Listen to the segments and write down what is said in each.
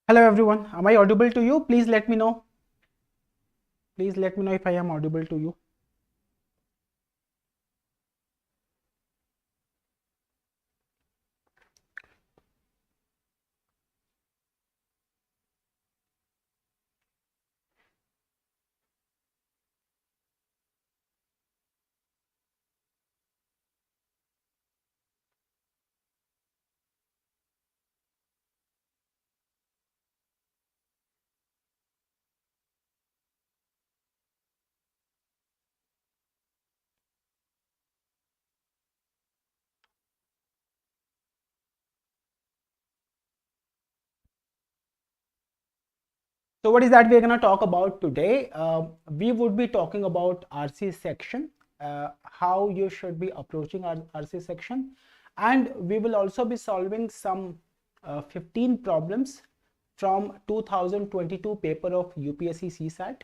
Hello everyone, am I audible to you? Please let me know. Please let me know if I am audible to you. So what is that we're going to talk about today? We would be talking about RC section, how you should be approaching our RC section, and we will also be solving some 15 problems from 2022 paper of UPSC CSAT.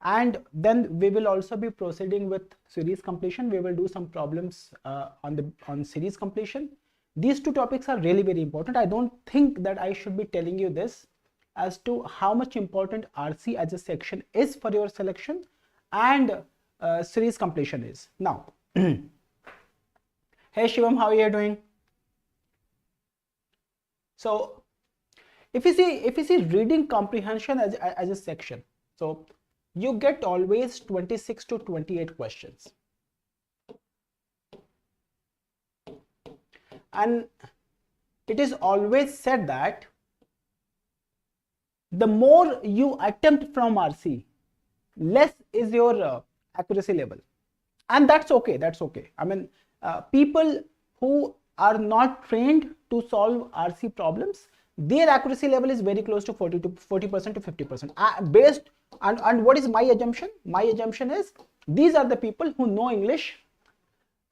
And then we will also be proceeding with series completion. We will do some problems on series completion. These two topics are really very important. I don't think that I should be telling you this as to how much important RC as a section is for your selection and series completion is. Now, hey Shivam, how are you doing? So if you see reading comprehension as a section, so you get always 26 to 28 questions. And it is always said that the more you attempt from RC, less is your accuracy level. And that's okay, that's okay. I mean, people who are not trained to solve RC problems, their accuracy level is very close to 40% to 50%. Based on what is my assumption? My assumption is these are the people who know English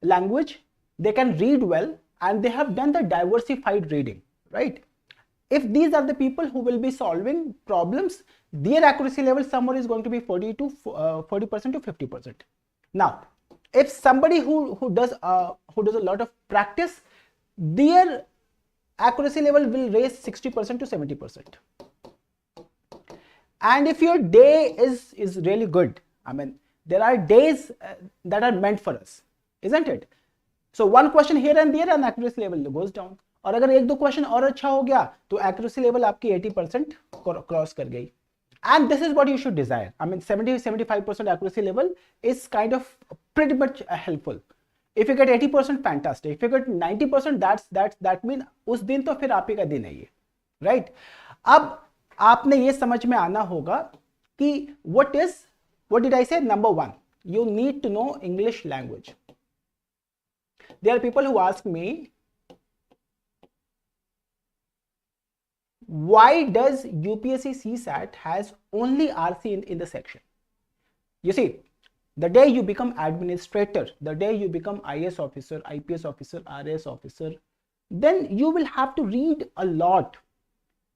language, they can read well, and they have done the diversified reading, right? If these are the people who will be solving problems, their accuracy level somewhere is going to be 40% to 50%. Now, if somebody who does a lot of practice, their accuracy level will raise 60% to 70%. And if your day is really good, I mean, there are days that are meant for us, isn't it? So one question here and there and accuracy level goes down. और अगर एक दो question और अच्छा हो गया तो accuracy level आपकी 80% क्रॉस कर गई. And this is what you should desire. I mean, 70-75% accuracy level is kind of pretty much helpful. If you get 80%, fantastic. If you get 90%, that means उस दिन तो फिर आप ही का दिन है ये, right? अब आपने ये समझ में आना होगा कि what did I say? Number one, you need to know English language. There are people who ask me, why does UPSC CSAT has only RC in the section? You see, the day you become administrator, the day you become IS officer, IPS officer, RS officer, then you will have to read a lot.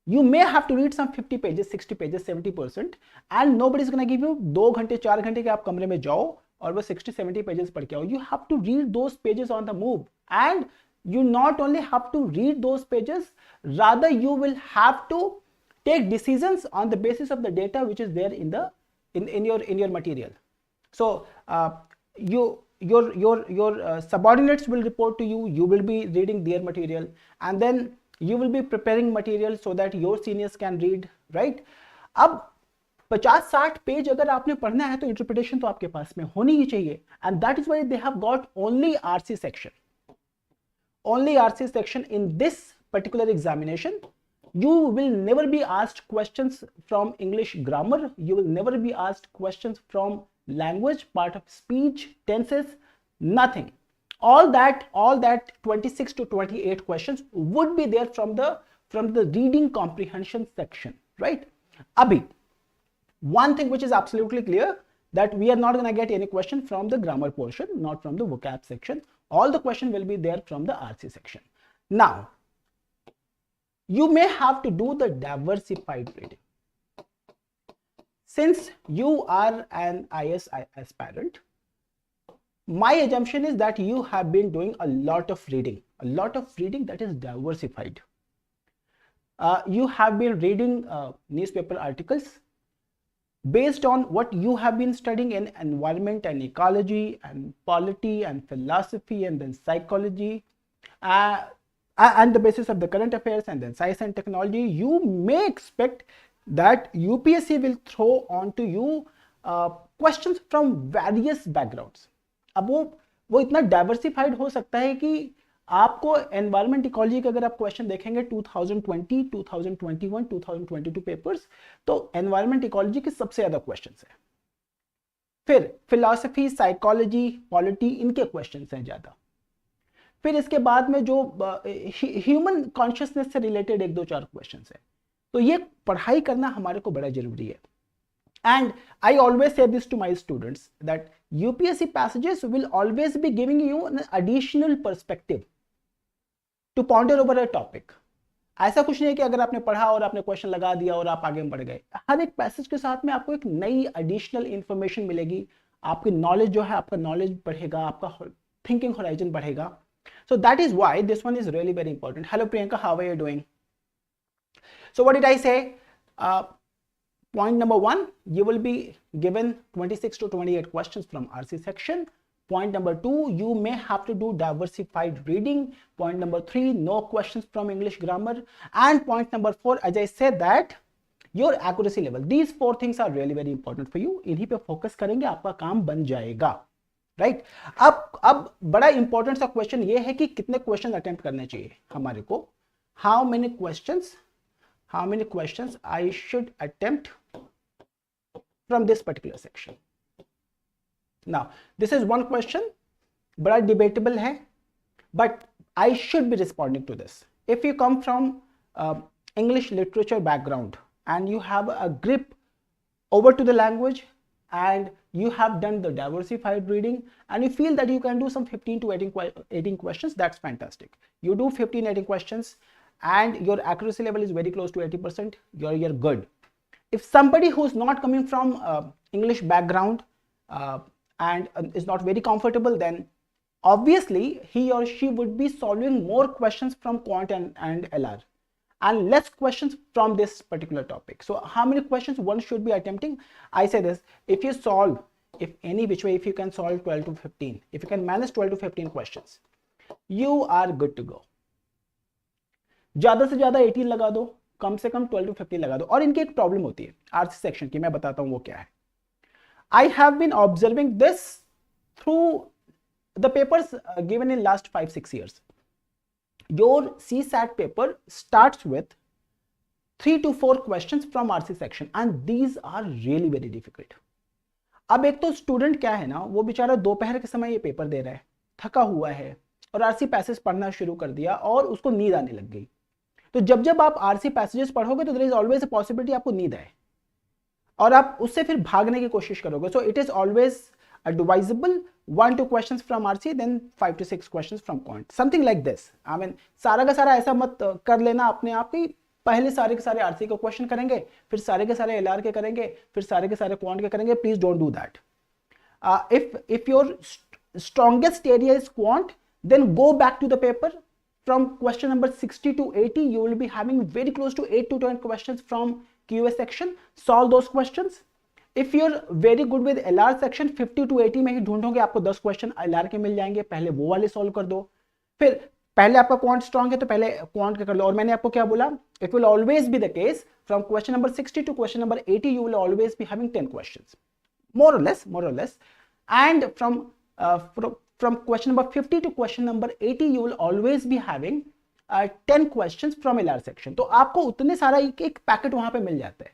You may have to read some 50 pages, 60 pages, 70%, and nobody is going to give you 2 घंटे 4 घंटे के आप कमरे में जाओ और वो 60-70 pages पढ़ के आओ. You have to read those pages on the move, and you not only have to read those pages, rather you will have to take decisions on the basis of the data which is there in your material. So your subordinates will report to you. You will be reading their material, and then you will be preparing material so that your seniors can read, right? अब 50-60 page अगर आपने पढ़ना है तो interpretation तो आपके पास में होनी ही चाहिए. And that is why they have got only RC section. Only RC section in this particular examination. You will never be asked questions from English grammar. You will never be asked questions from language, part of speech, tenses, nothing. All that 26 to 28 questions would be there from the reading comprehension section, right? Abhi, one thing which is absolutely clear, that we are not going to get any question from the grammar portion, not from the vocab section. All the question will be there from the RC section. Now, you may have to do the diversified reading. Since you are an IS aspirant, my assumption is that you have been doing a lot of reading that is diversified. you have been reading newspaper articles based on what you have been studying in environment and ecology and polity and philosophy and then psychology, and the basis of the current affairs and then science and technology. You may expect that UPSC will throw onto you questions from various backgrounds. अब वो इतना diversified हो सकता है कि आपको environment ecology के अगर आप क्वेश्चन देखेंगे 2020, 2021, 2022 पेपर्स, तो एनवायरमेंट इकोलॉजी के सबसे ज्यादा क्वेश्चंस है। फिर फिलॉसफी, साइकोलॉजी, पॉलिटी, इनके क्वेश्चंस हैं ज्यादा। फिर इसके बाद में जो ह्यूमन कॉन्शियसनेस से रिलेटेड 1-2-4 क्वेश्चंस है। तो ये पढ़ाई करना हमारे को बड़ा जरूरी है। And I always say this to my students that UPSC passages will always be giving you an additional perspective to ponder over a topic. ऐसा कुछ नहीं है कि अगर आपने पढ़ा और आपने क्वेश्चन लगा दिया और आप आगे बढ़ गए। हर एक पैसेज के साथ में आपको एक नई एडिशनल इंफॉर्मेशन मिलेगी, आपकी नॉलेज जो है, आपका नॉलेज बढ़ेगा, आपका थिंकिंग होराइजन बढ़ेगा। So that is why this one is really very important. Hello Priyanka, how are you doing? So what did I say? Point number 1, you will be given 26 to 28 questions from RC section. Point number 2, you may have to do diversified reading. Point number 3, no questions from English grammar. And point number 4, as I said, that your accuracy level. These 4 things are really very important for you. इन्हीं पे focus करेंगे, आपका काम बन जाएगा, right? अब बड़ा important सा क्वेश्चन ये है कि कितने क्वेश्चन अटेम्प्ट करने चाहिए हमारे को। How many questions I should attempt from this particular section. Now this is one question, बड़ा debatable है, but I should be responding to this. If you come from English literature background and you have a grip over to the language and you have done the diversified reading and you feel that you can do some 15 to 18 questions, that's fantastic. You do 15-18 questions and your accuracy level is very close to 80%, you're good. If somebody who's not coming from English background and is not very comfortable, then obviously he or she would be solving more questions from quant and LR and less questions from this particular topic. So how many questions one should be attempting? I say this: if you solve, if any which way, if you can solve 12 to 15, if you can manage 12 to 15 questions, you are good to go. ज्यादा से ज्यादा 18 लगा दो, कम से कम 12 to 15 लगा दो। और इनकी एक प्रॉब्लम होती है आरसी सेक्शन की, मैं बताता हूं वो क्या है। I have been observing this through the papers given in last 5-6 years. Your CSAT paper starts with 3 to 4 questions from RC section and these are really very difficult. अब एक तो स्टूडेंट क्या है ना, वो बेचारा दोपहर के समय ये पेपर दे रहा है, थका हुआ है और आरसी पैसेज पढ़ना शुरू कर दिया और उसको नींद आने लग गई। तो जब जब आप आरसी पैसेजेस पढ़ोगे तो there is always a possibility आपको नींद आए और आप उससे फिर भागने की कोशिश करोगे। So it is always advisable 1 to 2 questions from RC, then 5 to 6 questions from quant, something like this. I mean, सारा का सारा ऐसा मत कर लेना अपने आप ही, पहले सारे के सारे RC के क्वेश्चन करेंगे, फिर सारे के सारे LR के करेंगे, फिर सारे के सारे quant के करेंगे। Please don't do that. If your strongest area is quant, then go back to the paper. From question number 60 to 80, you will be having very close to 8 to 10 questions from QA section. Solve those questions. If you're very good with LR section, 50 to 80 में ही ढूंढोगे, आपको 10 question LR के मिल जाएंगे, पहले वो वाले solve कर दो। फिर पहले आपका क्वांट स्ट्रांग है तो पहले क्वांट का कर लो। और मैंने आपको क्या बोला, it will always be the case from question number 60 to question number 80 you will always be having 10 questions, more or less, and from question number 50 to question number 80 you will always be having 10 questions from LR section। तो आपको उतने सारा एक packet वहां पे मिल जाता है।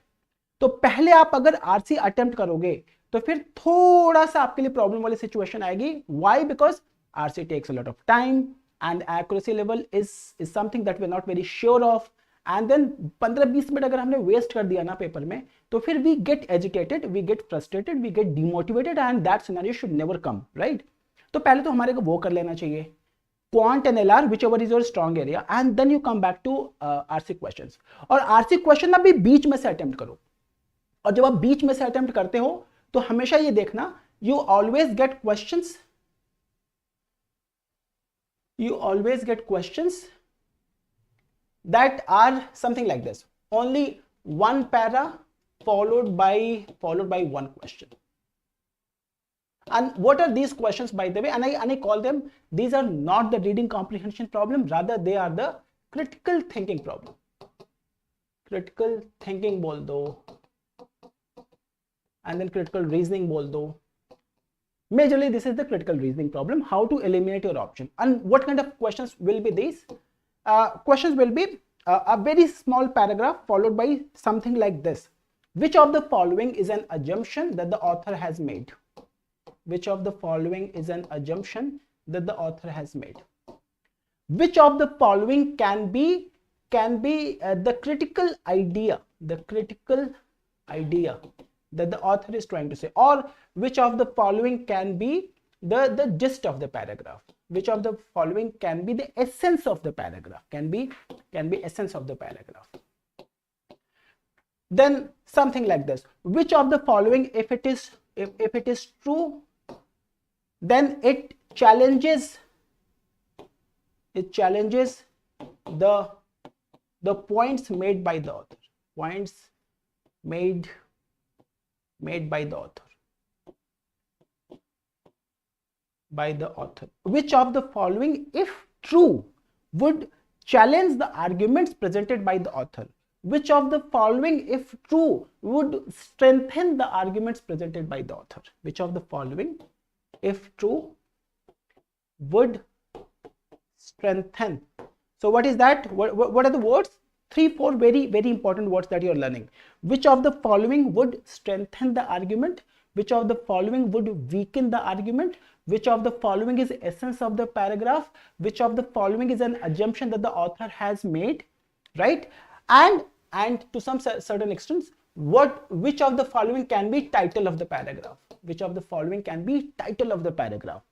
तो पहले आप अगर आरसी अटेम्प्ट करोगे तो फिर थोड़ा सा आपके लिए प्रॉब्लम वाली सिचुएशन आएगी। Why? Because RC takes a lot of time and accuracy level is something that we are not very sure of, and then 15-20 minute अगर हमने वेस्ट कर दिया ना पेपर में तो फिर we get agitated, we get frustrated, we get demotivated and that scenario should never come, right? तो पहले तो हमारे को वो कर लेना चाहिए, quant and LR whichever is your strong area, and then you come back to RC questions. और आरसी क्वेश्चन ना भी बीच में से अटेम्प्ट करो, और जब आप बीच में से अटेम्प्ट करते हो तो हमेशा ये देखना, you always get questions that are something like this. Only one para followed by one question. And what are these questions, by the way? And I call them, these are not the reading comprehension problem, rather they are the critical thinking problem. Critical thinking bol do, and then critical reasoning bol do. Majorly this is the critical reasoning problem, how to eliminate your option. And what kind of questions will be these? Questions will be a very small paragraph followed by something like this. Which of the following is an assumption that the author has made? Which of the following is an assumption that the author has made? Which of the following can be the critical idea that the author is trying to say? Or which of the following can be the gist of the paragraph? Which of the following can be the essence of the paragraph? Can be essence of the paragraph. Then something like this. Which of the following, if it is true, then it challenges the points made by the author. Points made by the author. Which of the following, if true, would challenge the arguments presented by the author? Which of the following, if true, would strengthen the arguments presented by the author? Which of the following, if true, would strengthen? So what is that? What are the words? 3-4 very important words that you are learning. Which of the following would strengthen the argument? Which of the following would weaken the argument? Which of the following is essence of the paragraph? Which of the following is an assumption that the author has made, right? And to some certain extent, which of the following can be title of the paragraph? Which of the following can be title of the paragraph?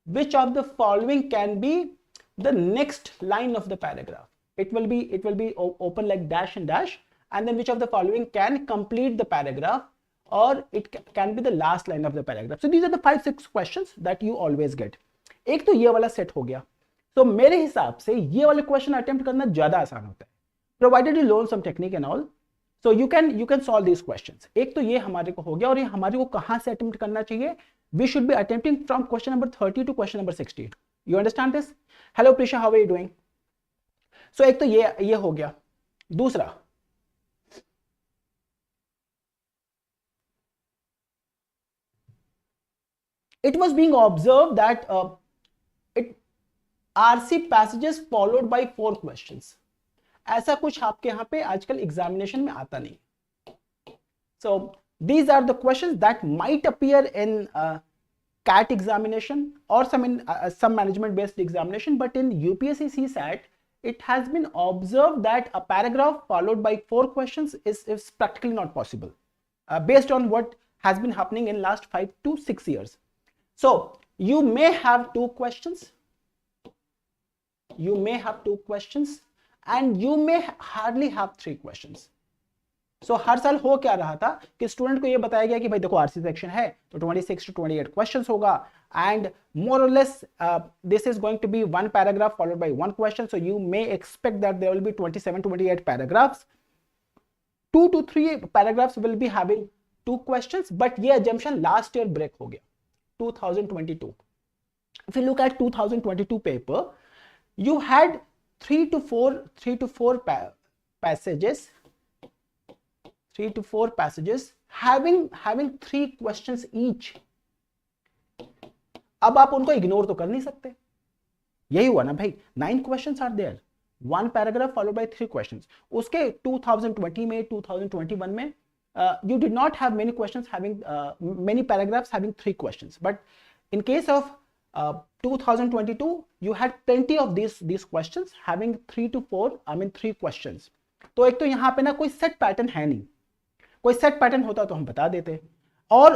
Which of the following can be the next line of the paragraph? It will be open like dash and dash, and then which of the following can complete the paragraph, or it can be the last line of the paragraph. So these are the 5-6 questions that you always get. एक तो ये वाला set हो गया. तो मेरे हिसाब से ये वाले क्वेश्चन अटेम्प्ट करना ज्यादा आसान होता है, provided you learn some technique and all. So you can solve these questions. एक तो ये हमारे को हो गया, और ये हमारे को कहां से अटेम्प्ट करना चाहिए? We should be attempting from question number 30 to question number 60. You understand this? Hello Prisha, how are you doing? So एक तो ये हो गया. दूसरा, it was being observed that RC passages followed by 4 questions. ऐसा कुछ आपके यहाँ पे आजकल एग्जामिनेशन में आता नहीं. So these are the questions that might appear in CAT examination or some management based examination, but in UPSC CSAT it has been observed that a paragraph followed by 4 questions is practically not possible, based on what has been happening in last 5 to 6 years. So you may have 2 questions, and you may hardly have 3 questions. So हर साल हो क्या रहा था कि student को ये बताया गया कि भाई देखो आरसी सेक्शन है तो 26 to 28 क्वेश्चंस होगा, and more or less this is going to be 1 paragraph followed by 1 question. So you may expect that there will be 27-28 paragraphs. 2 to 3 paragraphs will be having 2 questions, but ये assumption last year break हो गया 2022. If you look at 2022 paper, you had 3 to 4 passages, 3 to 4 passages having 3 questions each. अब आप उनको ignore तो कर नहीं सकते. यही हुआ ना भाई, 9 questions are there, 1 paragraph followed by 3 questions. उसके 2020 में 2021 में you did not have many questions having many paragraphs having 3 questions, but in case of 2022 you had plenty of these questions having 3 to 3 questions. तो एक तो यहाँ पे ना कोई सेट पैटर्न है नहीं. कोई सेट पैटर्न होता तो हम बता देते, और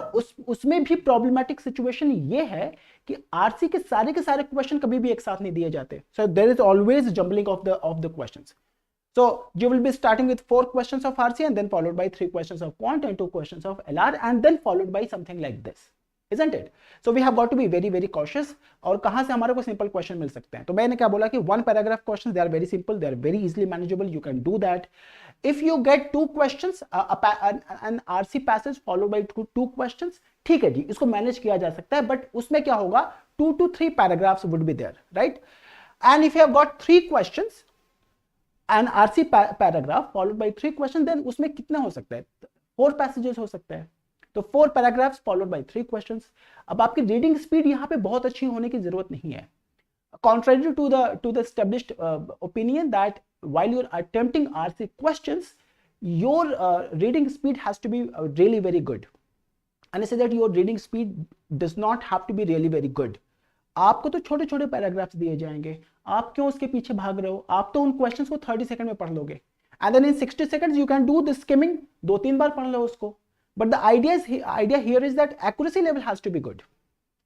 उसमें भी प्रॉब्लमेटिक सिचुएशन ये है कि आरसी के सारे क्वेश्चन कभी भी एक साथ नहीं दिए जाते. So there is always jumbling of the questions. So you will be starting with 4 questions of RC and then followed by 3 questions of quant and 2 questions of LR and then followed by something like this. isn't it? So we have got to be very very cautious. और कहाँ से हमारे को simple question मिल सकते हैं? तो मैंने क्या बोला कि one paragraph question, they are very simple, they are very easily manageable, you can do that. If you get two questions, an RC passage followed by two questions, ठीक है जी, इसको मैनेज किया जा सकता है. बट उसमें क्या होगा, 2 to 3 paragraphs would be there, right? And if you have got 3 questions, an RC paragraph followed by 3 questions, then उसमें कितना हो सकता है? 4 passages हो सकता है. तो 4 paragraphs followed by 3 questions. अब आपकी रीडिंग स्पीड यहाँ पे बहुत अच्छी होने की जरूरत नहीं है. Contrary to the established opinion that while you're attempting RC questions, your reading speed has to be really very good. And I say that your reading speed does not have to be really very good. आपको तो छोटे छोटे paragraphs दिए जाएंगे, आप क्यों उसके पीछे भाग रहे हो? आप तो उन क्वेश्चंस को 30 सेकंड में पढ़ लोगे. And then in 60 seconds you can do the skimming, 2-3 बार पढ़ लो उसको. But the idea here is that accuracy level has to be good,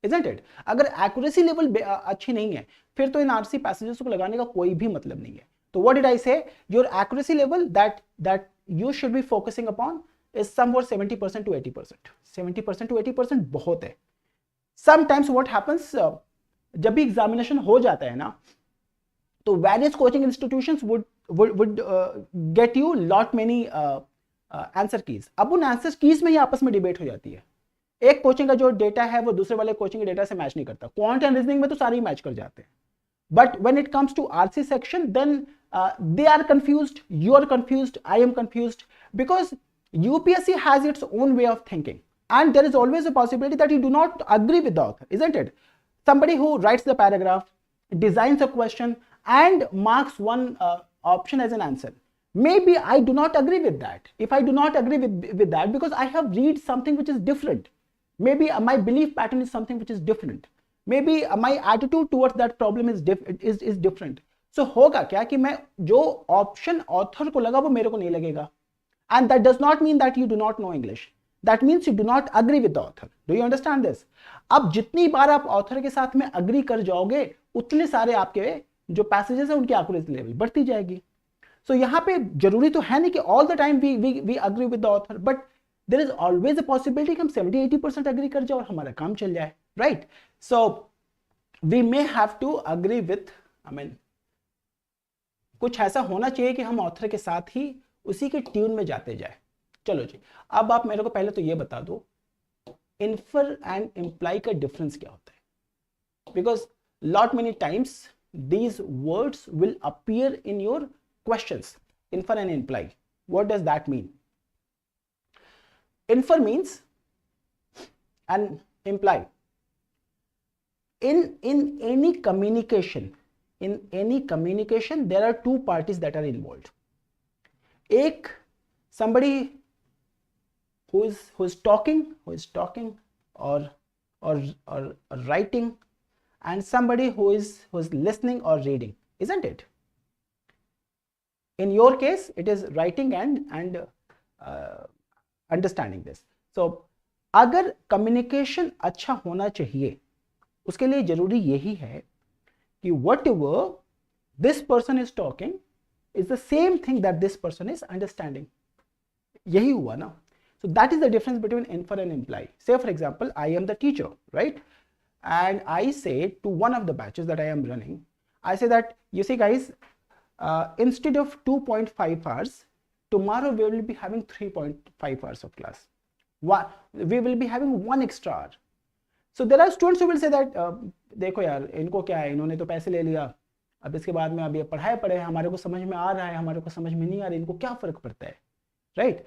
isn't it? अगर accuracy level अच्छी नहीं है, फिर तो इन RC passages को लगाने का कोई भी मतलब नहीं है. तो what did I say? Your accuracy level that you should be focusing upon is somewhere 70% to 80%. 70% to 80% बहुत है. Sometimes what happens, जब भी एग्जामिनेशन हो जाता है ना, तो various coaching institutions would get you lot many answer keys. अब उन आंसर कीज में ही आपस में डिबेट हो जाती है. एक कोचिंग का जो डेटा है वो दूसरे वाले कोचिंग के डेटा से मैच नहीं करता. क्वांट एंड रीजनिंग में तो सारे ही मैच कर जाते हैं. But when it comes to RC section, then they are confused, you are confused, I am confused, because UPSC has its own way of thinking and there is always a possibility that you do not agree with the author, isn't it? Somebody who writes the paragraph, designs a question and marks one option as an answer. Maybe I do not agree with that. If I do not agree with that because I have read something which is different, maybe my belief pattern is something which is different, maybe my attitude towards that problem is different. So होगा क्या कि मैं जो option author को लगा वो मेरे को नहीं लगेगा. And that does not mean that you do not know English. That means you do not agree with the author. Do you understand this? अब जितनी बार आप author के साथ में agree कर जाओगे, उतने सारे आपके जो passages हैं उनकी accuracy level बढ़ती जाएगी. So यहाँ पे जरूरी तो है नहीं कि all the time we agree with the author, but there is always a possibility कि हम 70-80% agree कर जाए और हमारा काम चल जाए, right? So we may have to agree with, I mean, कुछ ऐसा होना चाहिए कि हम author के साथ ही उसी के ट्यून में जाते जाए. चलो जी, अब आप मेरे को पहले तो ये बता दो इन्फर एंड इम्प्लाई का डिफरेंस क्या होता है, because lot many times these words will appear in your questions. Infer and imply, what does that mean? Infer means and imply. in any communication there are two parties that are involved. एक somebody who is talking or writing, and somebody who is listening or reading, isn't it? In your case it is writing and understanding this. So अगर communication अच्छा होना चाहिए उसके लिए जरूरी यही है कि whatever this person is talking is the same thing that this person is understanding. यही हुआ ना. So that is the difference between infer and imply. Say for example, I am the teacher, right? And I say to one of the batches that I am running, I say that, you see guys, instead of 2.5 hours, tomorrow we will be having 3.5 hours of class. We will be having 1 extra hour. So there are students who will say that, देखो यार इनको क्या है, इन्होंने तो पैसे ले लिया, अब इसके बाद में अब ये पढ़े हमारे को समझ में आ रहा है, हमारे को समझ में नहीं आ रहा, इनको क्या फर्क पड़ता है, right?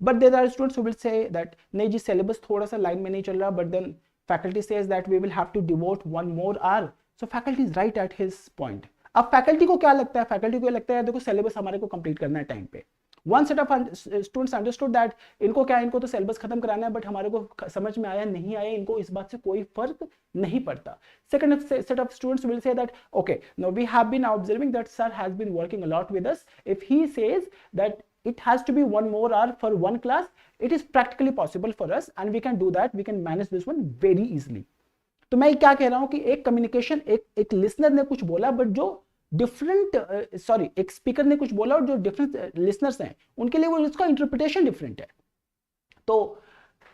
But there are students who will say that नहीं जी syllabus थोड़ा सा लाइन में नहीं चल रहा, but then faculty says that we will have to devote 1 more hour. So faculty is right at his point. अब faculty को क्या लगता है? faculty को लगता है देखो syllabus हमारे को complete करना है time पे. One set of students understood that इनको क्या है, इनको तो syllabus खत्म कराना है, but हमारे को समझ में आया नहीं आया, इनको इस बात से कोई फर्क नहीं पड़ता. Second set of students will say that okay, now we have been observing that sir has been working a lot with us. If he says that it has to be 1 more hour for 1 class, it is practically possible for us and we can do that. We can manage this one very easily. तो मैं क्या कह रहा हूं कि एक communication, एक listener ने कुछ बोला, बट जो डिफरेंट एक स्पीकर ने कुछ बोला और जो डिफरेंट लिसनर्स हैं उनके लिए वो उसका इंटरप्रिटेशन डिफरेंट है. तो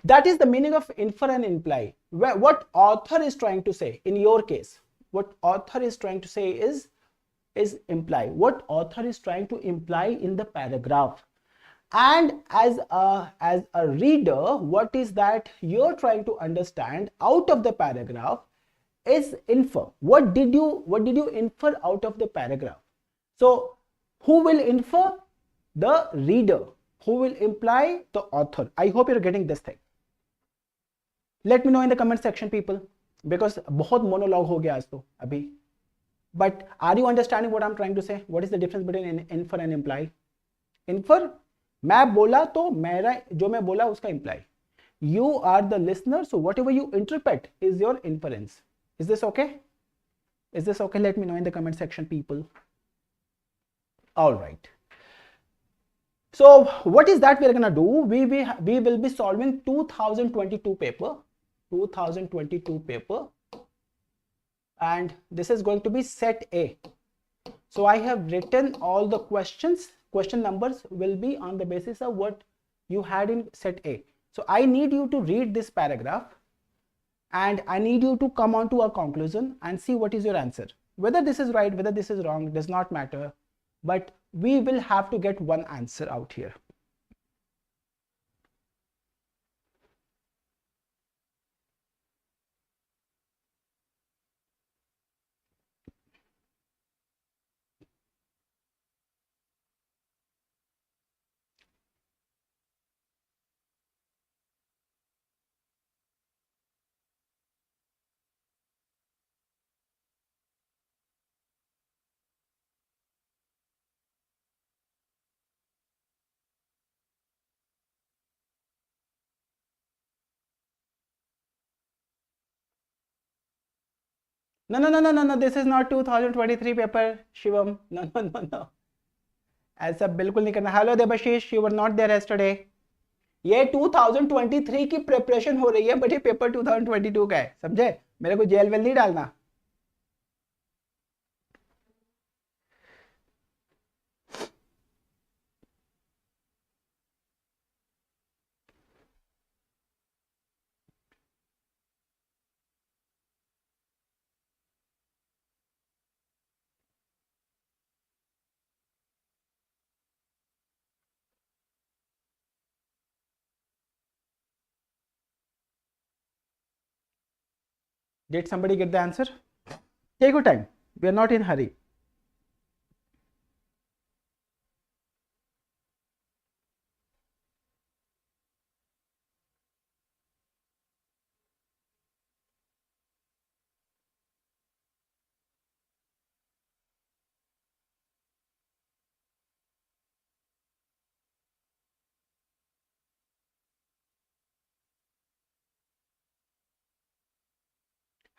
That is the meaning of infer and imply. What author is trying to say in your case, what author is trying to say is imply. What author is trying to imply in the paragraph. And as a reader, what is that you're trying to understand out of the paragraph is infer. What did you infer out of the paragraph? So who will infer? The reader. Who will imply? The author. I hope you're getting this thing. Let me know in the comment section, people, because बहुत monologue हो गया आज तो अभी. But are you understanding what I'm trying to say? What is the difference between infer and imply? Infer, मैं बोला तो मेरा जो मैं बोला उसका imply. You are the listener, so whatever you interpret is your inference. Is this okay? Is this okay? Let me know in the comment section, people. All right. So what is that we're gonna do? We will be solving 2022 paper. 2022 paper, and this is going to be set A. So I have written all the questions. Question numbers will be on the basis of what you had in set A. So I need you to read this paragraph and I need you to come on to a conclusion and see what is your answer. Whether this is right, whether this is wrong, does not matter, but we will have to get one answer out here. No, this is not 2023 paper, Shivam. No. ऐसा बिल्कुल नहीं करना. Hello Debashish, you were not there yesterday. ये 2023 की preparation हो रही है, but ये पेपर 2022 का है, समझे? मेरे को जेल वेल नहीं डालना. Did somebody get the answer? Take your time. We are not in hurry.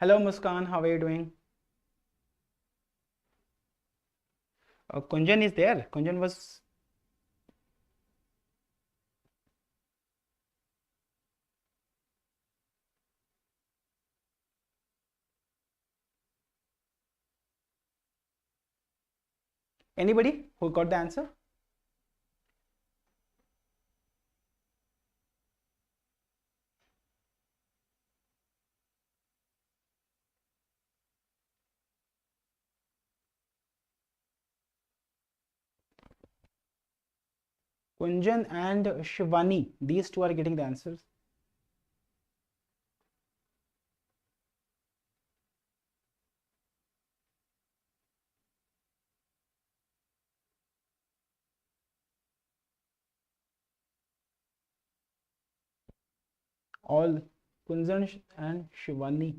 Hello Muskan, how are you doing? Kunjan is there. Kunjan was. Anybody who got the answer? Kunjan and Shivani, these two are getting the answers. All Kunjan and Shivani,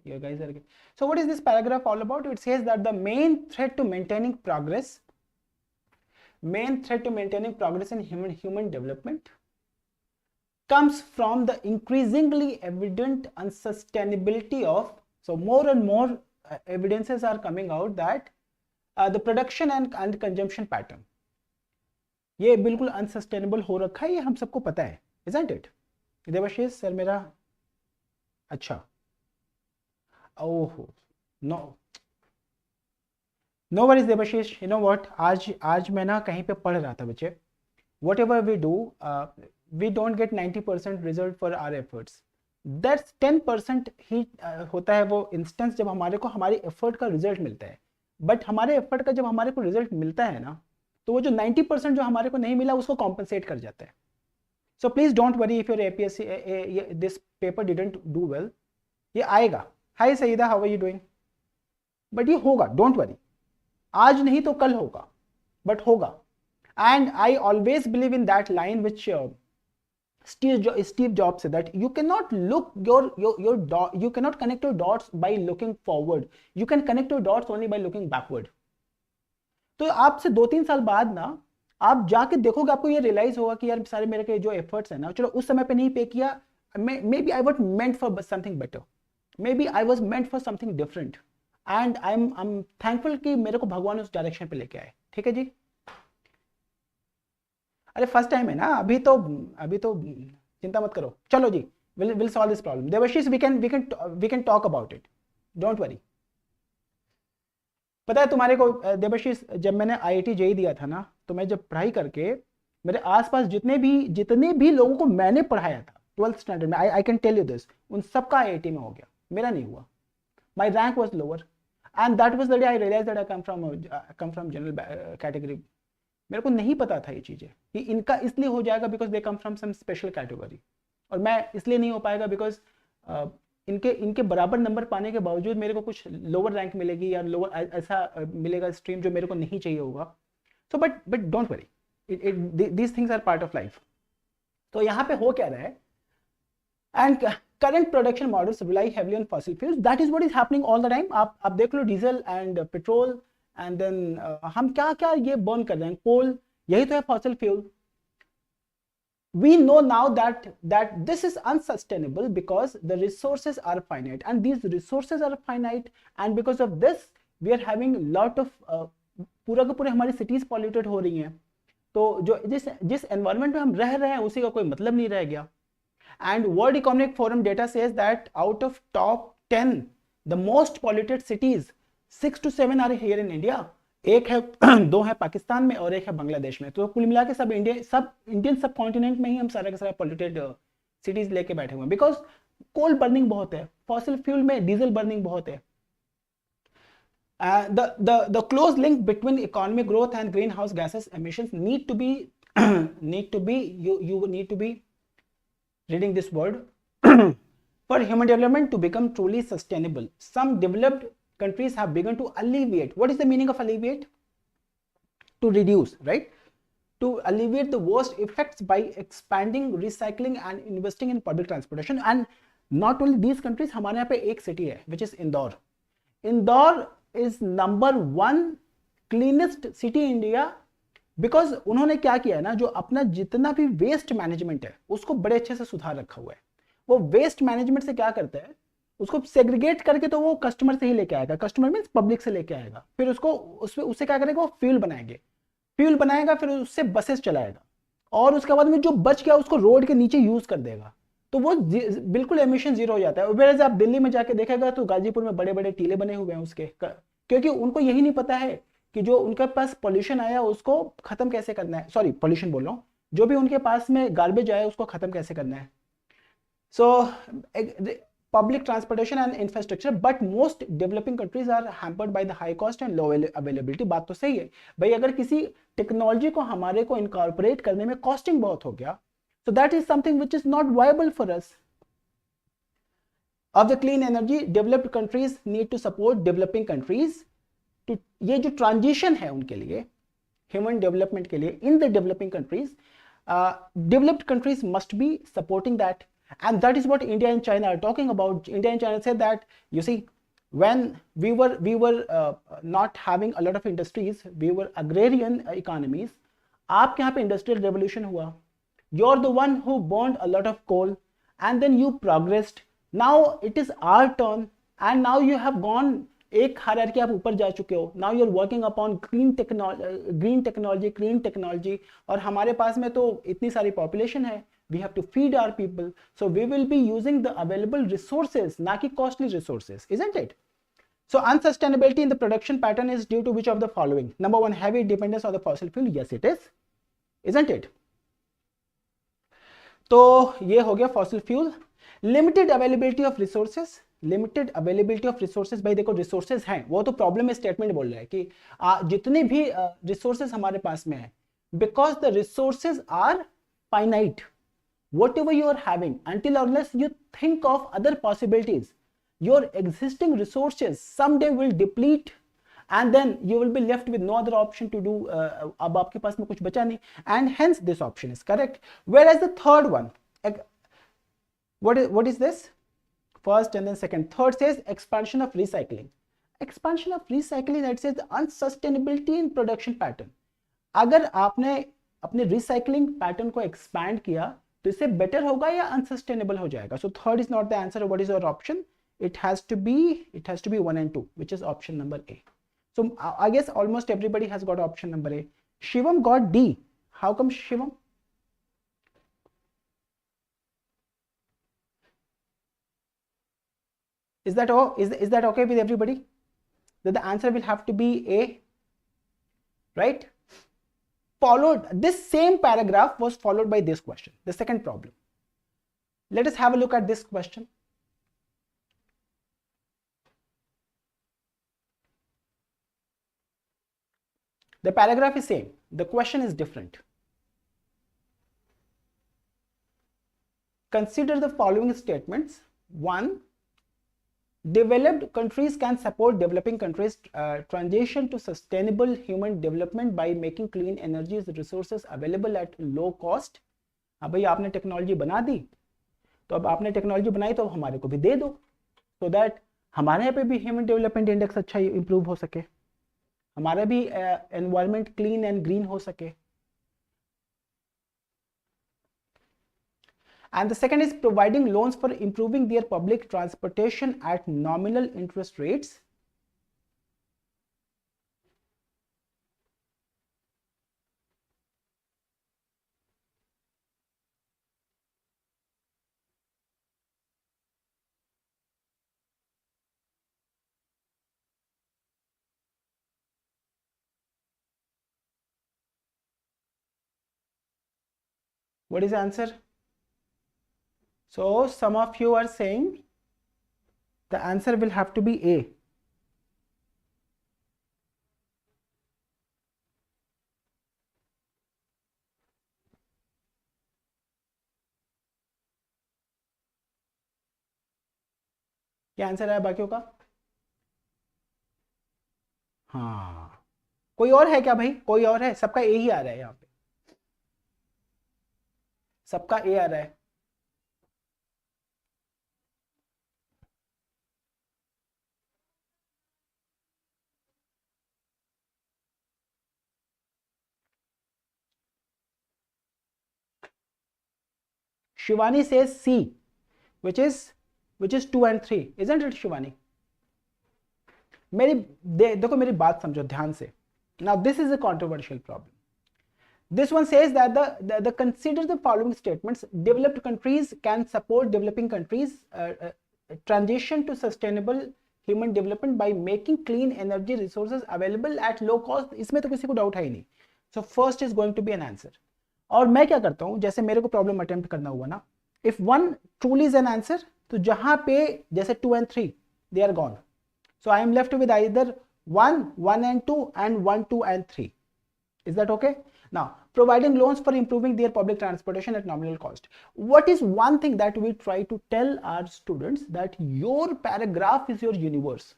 you guys are getting. So what is this paragraph all about? It says that the main threat to maintaining progress in human development comes from the increasingly evident unsustainability of, so more and more evidences are coming out that the production and consumption pattern ये बिल्कुल unsustainable हो रखा है, ये हम सबको पता है, isn't it? देवाशीष सर मेरा अच्छा, oh no worries Devashish, you know what, आज मैं ना कहीं पे पढ़ रहा था बच्चे. Whatever we do, we don't get 90% result for our efforts. That's 10% ही होता है वो इंस्टेंस जब हमारे को हमारे एफर्ट का रिजल्ट मिलता है. बट हमारे एफर्ट का जब हमारे को रिजल्ट मिलता है ना, तो वो जो 90% जो हमारे को नहीं मिला उसको कॉम्पनसेट कर जाता है. So please don't worry if your APSC this paper didn't do well. ये आएगा. Hi Saeeda, how are you doing? But ये होगा, डोंट वरी. आज नहीं तो कल होगा, बट होगा. And I always believe in that line which Steve Jobs said, that you cannot look you cannot connect your dots by looking forward. You can connect your dots only by looking backward. तो आपसे 2-3 साल बाद ना आप जाके देखोगे, आपको ये रियलाइज होगा कि यार सारे मेरे के जो एफर्ट्स हैं ना, चलो उस समय पे नहीं पे किया, maybe I was meant for something better, maybe I was meant for something different, and I am thankful कि मेरे को भगवान उस डायरेक्शन पे लेके आए. ठीक है जी. अरे फर्स्ट टाइम है ना, अभी तो चिंता मत करो. चलो जी, will solve this problem. Debashish, we can talk about it, don't worry. पता है तुम्हारे को देवाशीष, जब मैंने IIT JEE दिया था ना, तो मैं जब पढ़ाई करके मेरे आसपास जितने भी लोगों को मैंने पढ़ाया था 12th स्टैंडर्ड में, I can tell you this, उन सबका IIT में हो गया, मेरा नहीं हुआ. My rank was lower, and that was the day I realise that I come from general category. मेरे को नहीं पता था ये चीज़ें कि इनका इसलिए हो जाएगा because they come from some special category, और मैं इसलिए नहीं हो पाएगा बिकॉज इनके बराबर नंबर पाने के बावजूद मेरे को कुछ लोअर रैंक मिलेगी या लोअर ऐसा मिलेगा स्ट्रीम जो मेरे को नहीं चाहिए होगा. So but don't worry, these things are part of life. तो यहाँ पे हो क्या रहा है, एंड current production models rely heavily on fossil fuels. That is what is happening all the time. आप देख लो diesel and petrol, and then हम क्या क्या ये बर्न कर रहे हैं, कोल, यही तो है fossil fuel. We know now that this is unsustainable because the resources are finite, and these resources are finite, and because of this we are having lot of पूरा का पूरे हमारी cities polluted हो रही हैं. तो जो जिस environment में हम रह रहे हैं उसी का कोई मतलब नहीं रह गया. And World Economic Forum data says that out of top 10 the most polluted cities, 6 to 7 are here in India. एक है 2 है पाकिस्तान में और एक है बांग्लादेश में. तो कुल मिला के सब इंडियन सब कॉन्टिनेंट में ही हम सारा का सारा पॉल्यूटेड सिटीज लेके बैठे हुए हैं, बिकॉज कोल बर्निंग बहुत है, फॉसिल फ्यूल में डीजल बर्निंग बहुत है. The close link between economic growth and greenhouse gases emissions need to be you need to be reading this word for human development to become truly sustainable. Some developed countries have begun to alleviate. What is the meaning of alleviate? To reduce, right? To alleviate the worst effects by expanding, recycling and investing in public transportation. And not only these countries, हमारे यहाँ पे एक city है which is Indore. Indore is number 1 cleanest city in India. Because उन्होंने क्या किया है ना, जो अपना जितना भी वेस्ट मैनेजमेंट है उसको बड़े अच्छे से सुधार रखा हुआ है. वो वेस्ट मैनेजमेंट से क्या करता है, उसको सेग्रीगेट करके तो वो कस्टमर से ही लेके आएगा, कस्टमर मींस पब्लिक से लेके आएगा, फिर उसको उससे क्या करेगा, वो फ्यूल बनाएगा, फिर उससे बसेस चलाएगा, और उसके बाद में जो बच गया उसको रोड के नीचे यूज कर देगा. तो वो बिल्कुल एमिशन जीरो हो जाता है. वेयर आप दिल्ली में जाके देखेगा तो गाजीपुर में बड़े बड़े टीले बने हुए हैं उसके, क्योंकि उनको यही नहीं पता है कि जो उनके पास पॉल्यूशन आया उसको खत्म कैसे करना है. सॉरी, पॉल्यूशन बोल रहा हूँ, जो भी उनके पास में गार्बेज आया उसको खत्म कैसे करना है. सो public transportation and infrastructure, but most developing countries are hampered by the high cost and low availability. बात तो सही है भाई, अगर किसी टेक्नोलॉजी को हमारे को इनकॉर्पोरेट करने में कॉस्टिंग बहुत हो गया, so that is something which is not viable for us. Of the clean energy, developed countries need to support developing countries. तो ये जो ट्रांजिशन है उनके लिए, ह्यूमन डेवलपमेंट के लिए in the developing countries, developed countries must be supporting that. And that is what India and China are talking about. India and China said that, you see, when we were not having a lot of industries, we were agrarian economies. आपके यहाँ पे industrial revolution हुआ. You're the one who burned a lot of coal, and then you progressed. Now it is our turn, and now you have gone एक hierarchy आप ऊपर जा चुके हो. Now you are working upon green technology, और हमारे पास में तो इतनी सारी पॉपुलेशन है, we have to feed our people, so we will be using the available resources, ना कि costly resources, isn't it? So unsustainability in the production pattern is due to which of the following? Number 1, heavy dependence on the fossil fuel. Yes, it is, isn't it? तो ये हो गया fossil fuel. Limited availability of resources, limited availability of resources, भाई देखो resources हैं, वो तो problem में स्टेटमेंट बोल रहा है कि जितने भी रिसोर्सेज हमारे पास में है, because the resources are finite, whatever you are having, until unless you think of other possibilities, your existing resources someday will deplete and then you will be left with no other option to do, अब आपके पास में कुछ बचा नहीं, and hence this option is correct. Whereas the third one, what is this? First and then second. Third says expansion of recycling. Expansion of recycling, that says unsustainability in production pattern. अगर आपने अपने recycling pattern को expand किया तो इससे better होगा या unsustainable हो जाएगा. So third is not the answer. What is your option? it has to be 1 and 2, which is option number A. So I guess almost everybody has got option number A. Shivam got D. How come Shivam? Is that okay with everybody? That the answer will have to be A, right? Followed, this same paragraph was followed by this question, the second problem. Let us have a look at this question. The paragraph is same, the question is different. Consider the following statements. 1, developed countries can support developing countries transition to sustainable human development by making clean energy resources available at low cost. अब भाई आपने technology बना दी, तो अब आपने technology बनाई तो हमारे को भी दे दो, so that हमारे यहाँ पे भी ह्यूमन डेवलपमेंट इंडेक्स अच्छा इंप्रूव हो सके, हमारा भी एनवायरनमेंट क्लीन एंड ग्रीन हो सके. And the second is providing loans for improving their public transportation at nominal interest rates. What is the answer? So some of you are saying the answer will have to be A. क्या answer है बाकियों का? हाँ, कोई और है क्या भाई? कोई और है? सबका ए ही आ रहा है, यहाँ पे सबका ए आ रहा है. Shivani says C, which is 2 and 3, isn't it Shivani? देखो मेरी बात समझो ध्यान से. Now this is a controversial problem. This one says that the consider the following statements. Developed countries can support developing countries transition to sustainable human development by making clean energy resources available at low cost. इसमें तो किसी को doubt है ही नहीं. So first is going to be an answer. और मैं क्या करता हूं, जैसे मेरे को प्रॉब्लम अटेम्प्ट करना हुआ ना, if 1 truly is an answer, तो जहां पे जैसे 2 and 3 they are gone, so I am left with either 1 and 2 and 1, 2 and 3. Is that okay? Now providing loans for improving their public transportation at nominal cost. What is one thing that we try to tell our students? That your paragraph is your universe.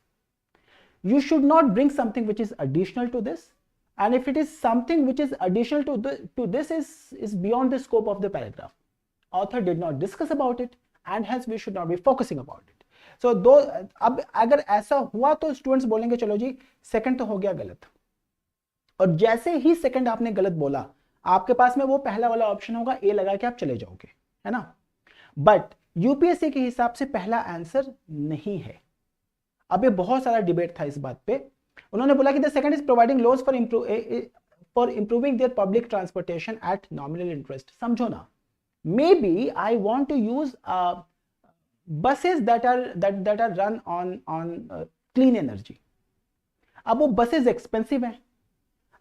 You should not bring something which is additional to this, and if it is something which is additional to this is beyond the scope of the paragraph. Author did not discuss about it, and hence we should not be focusing about it. So दो, अब अगर ऐसा हुआ तो students बोलेंगे चलो जी second तो हो गया गलत, और जैसे ही सेकंड आपने गलत बोला, आपके पास में वो पहला वाला ऑप्शन होगा, ए लगा के आप चले जाओगे, है ना. बट यूपीएससी के हिसाब से पहला आंसर नहीं है. अब ये बहुत सारा डिबेट था इस बात पे. उन्होंने बोला कि the second is providing loans for improving their public transportation at nominal interest. समझो ना, maybe I want to use buses that are run on clean energy. अब वो buses expensive हैं,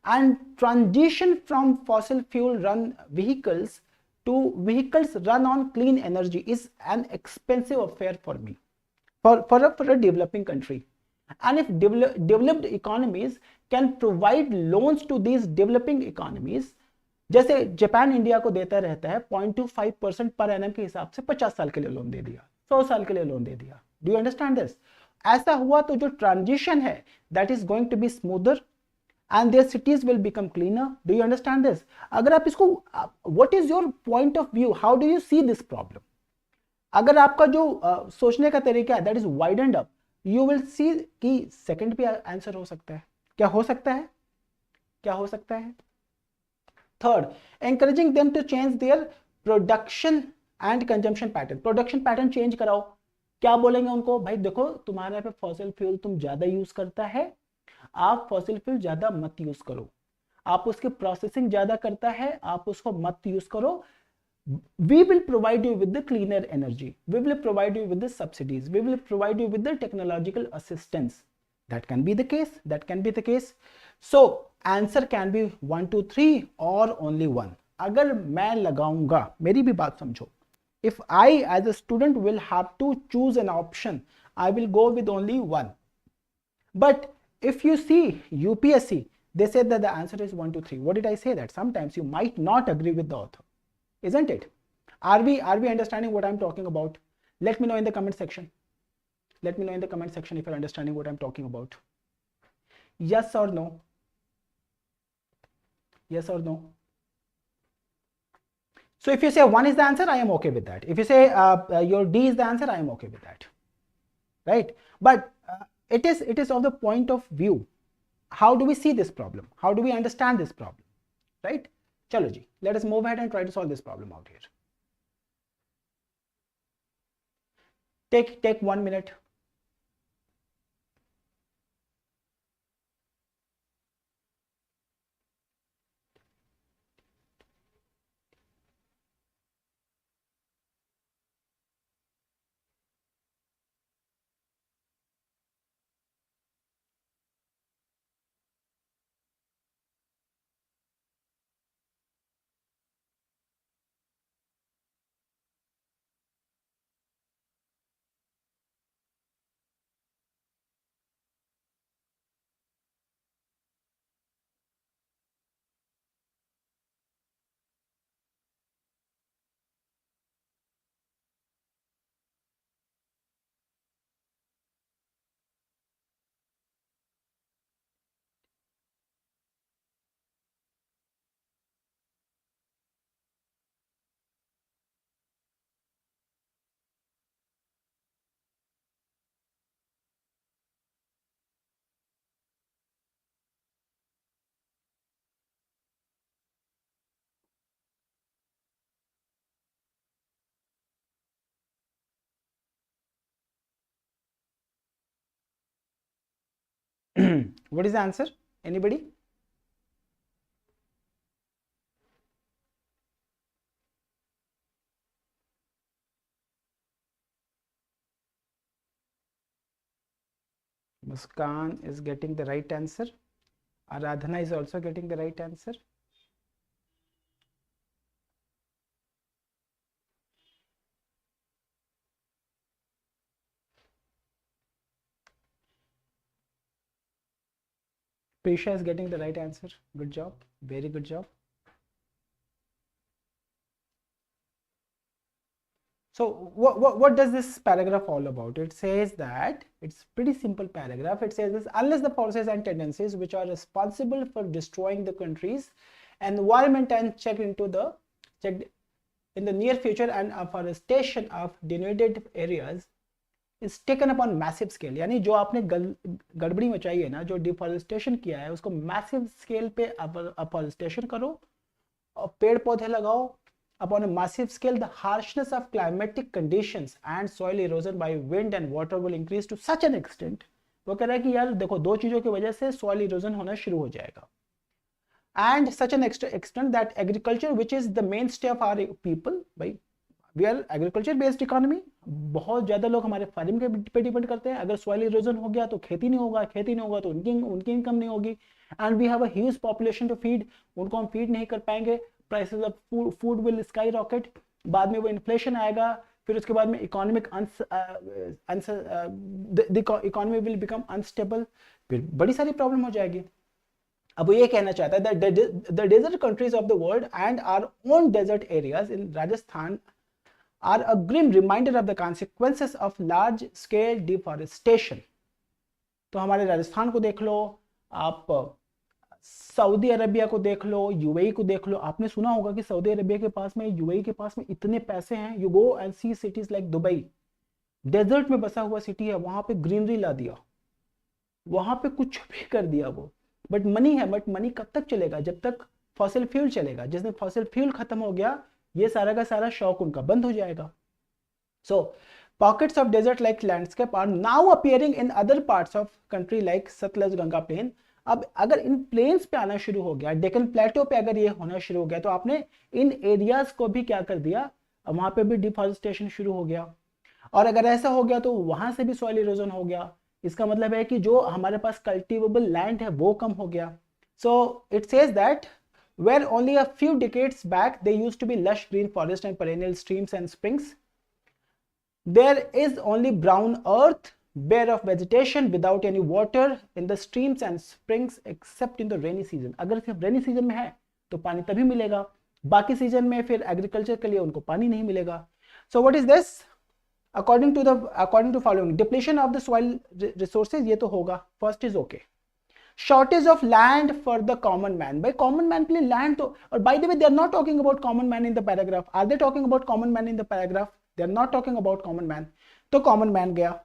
and transition from fossil fuel run vehicles to vehicles run on clean energy is an expensive affair for me, for a developing country. And if developed economies can provide loans to these developing economies, जैसे Japan India को देता रहता है 0.25% पर NM के हिसाब से 50 साल के लिए लोन दे दिया, 100 साल के लिए लोन दे दिया. Do you understand this? ऐसा हुआ तो जो ट्रांजिशन है that is going to be smoother and their cities will become cleaner. Do you understand this? अगर आप इसको, what is your point of view? How do you see this problem? अगर आपका जो सोचने का तरीका है that is widened up, you will see कि सेकंड पे आंसर हो सकता है. क्या हो सकता है? क्या हो सकता है? Third, encouraging them to change their production and consumption pattern. Production pattern change कराओ. क्या बोलेंगे उनको? भाई देखो तुम्हारे पे फॉसिल फ्यूल तुम ज्यादा यूज करता है, आप फॉसिल फ्यूल ज्यादा मत यूज करो. आप उसकी प्रोसेसिंग ज्यादा करता है, आप उसको मत यूज करो. We will provide you with the cleaner energy. We will provide you with the subsidies. We will provide you with the technological assistance. That can be the case. That can be the case. So answer can be 1, 2, 3 or only 1. अगर मैं लगाऊंगा, मेरी भी बात समझो. If I as a student will have to choose an option, I will go with only 1. But if you see UPSC, they said that the answer is 1, 2, 3. What did I say? That sometimes you might not agree with the author, isn't it? Are we understanding what I'm talking about? Let me know in the comment section. Let me know in the comment section if you're understanding what I'm talking about. Yes or no? Yes or no? So if you say 1 is the answer, I am okay with that. If you say your D is the answer, I am okay with that, right? But it is of the point of view. How do we see this problem? How do we understand this problem, right? Chalo ji, let us move ahead and try to solve this problem out here. Take 1 minute. What is the answer? Anybody? Muskan is getting the right answer. Aradhana is also getting the right answer. Prisha is getting the right answer. Good job. Very good job. So what does this paragraph all about? It says that, it's pretty simple paragraph. It says this: unless the forces and tendencies which are responsible for destroying the country's environment and checked in the near future and afforestation of denuded areas is taken upon massive scale. यानी जो आपने गड़बड़ी मचाई है ना, जो deforestation किया है, उसको मैसिव स्केल पे अफॉरेस्टेशन करो और पेड़ पौधे लगाओ. Upon a massive scale, the harshness of climatic conditions and soil erosion by wind and water will increase to such an extent. वो कह रहा है कि यार देखो, दो चीजों की वजह से soil erosion होना शुरू हो जाएगा. And such an extent that agriculture, which is the mainstay of our people, भाई we are agriculture based economy, बहुत ज्यादा लोग हमारे फार्मिंग पे डिपेंड करते हैं. अगर soil erosion हो गया तो खेती नहीं होगा, खेती नहीं होगा तो उनकी इनकम नहीं होगी. And we have a huge population to feed, उनको हम feed नहीं कर पाएंगे. Prices of food will sky rocket, बाद में वो इन्फ्लेशन आएगा, फिर उसके बाद में economic economy will become unstable, फिर बड़ी सारी प्रॉब्लम हो जाएगी। अब वो ये कहना चाहता है that the desert countries of the world and our own desert areas in Rajasthan are a grim reminder of the consequences of large scale deforestation. तो हमारे राजस्थान को देख लो, आप सऊदी अरबिया को देख लो, यूएई को देख लो। आपने सुना होगा कि सऊदी अरबिया के पास में, यूएई के पास में इतने पैसे हैं। You go and see cities like Dubai, desert में बसा हुआ सिटी है, वहां पे ग्रीनरी ला दिया, वहां पे कुछ भी कर दिया वो, बट मनी है। बट मनी कब तक चलेगा? जब तक फॉसिल फ्यूल चलेगा। जिस दिन फॉसिल फ्यूल खत्म हो गया, ये सारा का सारा शौक उनका बंद हो जाएगा। सो pockets of desert like landscape are now appearing in other parts of country like Sutlej Ganga plain. अब अगर इन प्लेन्स पे आना शुरू हो गया, डेक्कन प्लेटो पे अगर ये होना शुरू हो गया, तो आपने इन एरियाज को भी क्या कर दिया, वहां पे भी डिफॉरेस्टेशन शुरू हो गया। और अगर ऐसा हो गया तो वहां से भी सॉइल इरोजन हो गया। इसका मतलब है कि जो हमारे पास कल्टिवेबल लैंड है वो कम हो गया। So it says that where only a few decades back they used to be lush green forest and perennial streams and springs, there is only brown earth bare of vegetation without any water in the streams and springs except in the rainy season। अगर सिर्फ rainy season में है तो पानी तभी मिलेगा, बाकी season में फिर एग्रीकल्चर के लिए उनको पानी नहीं मिलेगा। So what is this? According to following depletion of the soil resources, ये तो होगा, first is okay. Shortage of land for the common man, भाई कॉमन मैन के लिए लैंड तो, और by the way they are not talking about common man in the paragraph. Are they talking about common man in the paragraph? They are not talking about common man. तो common man गया,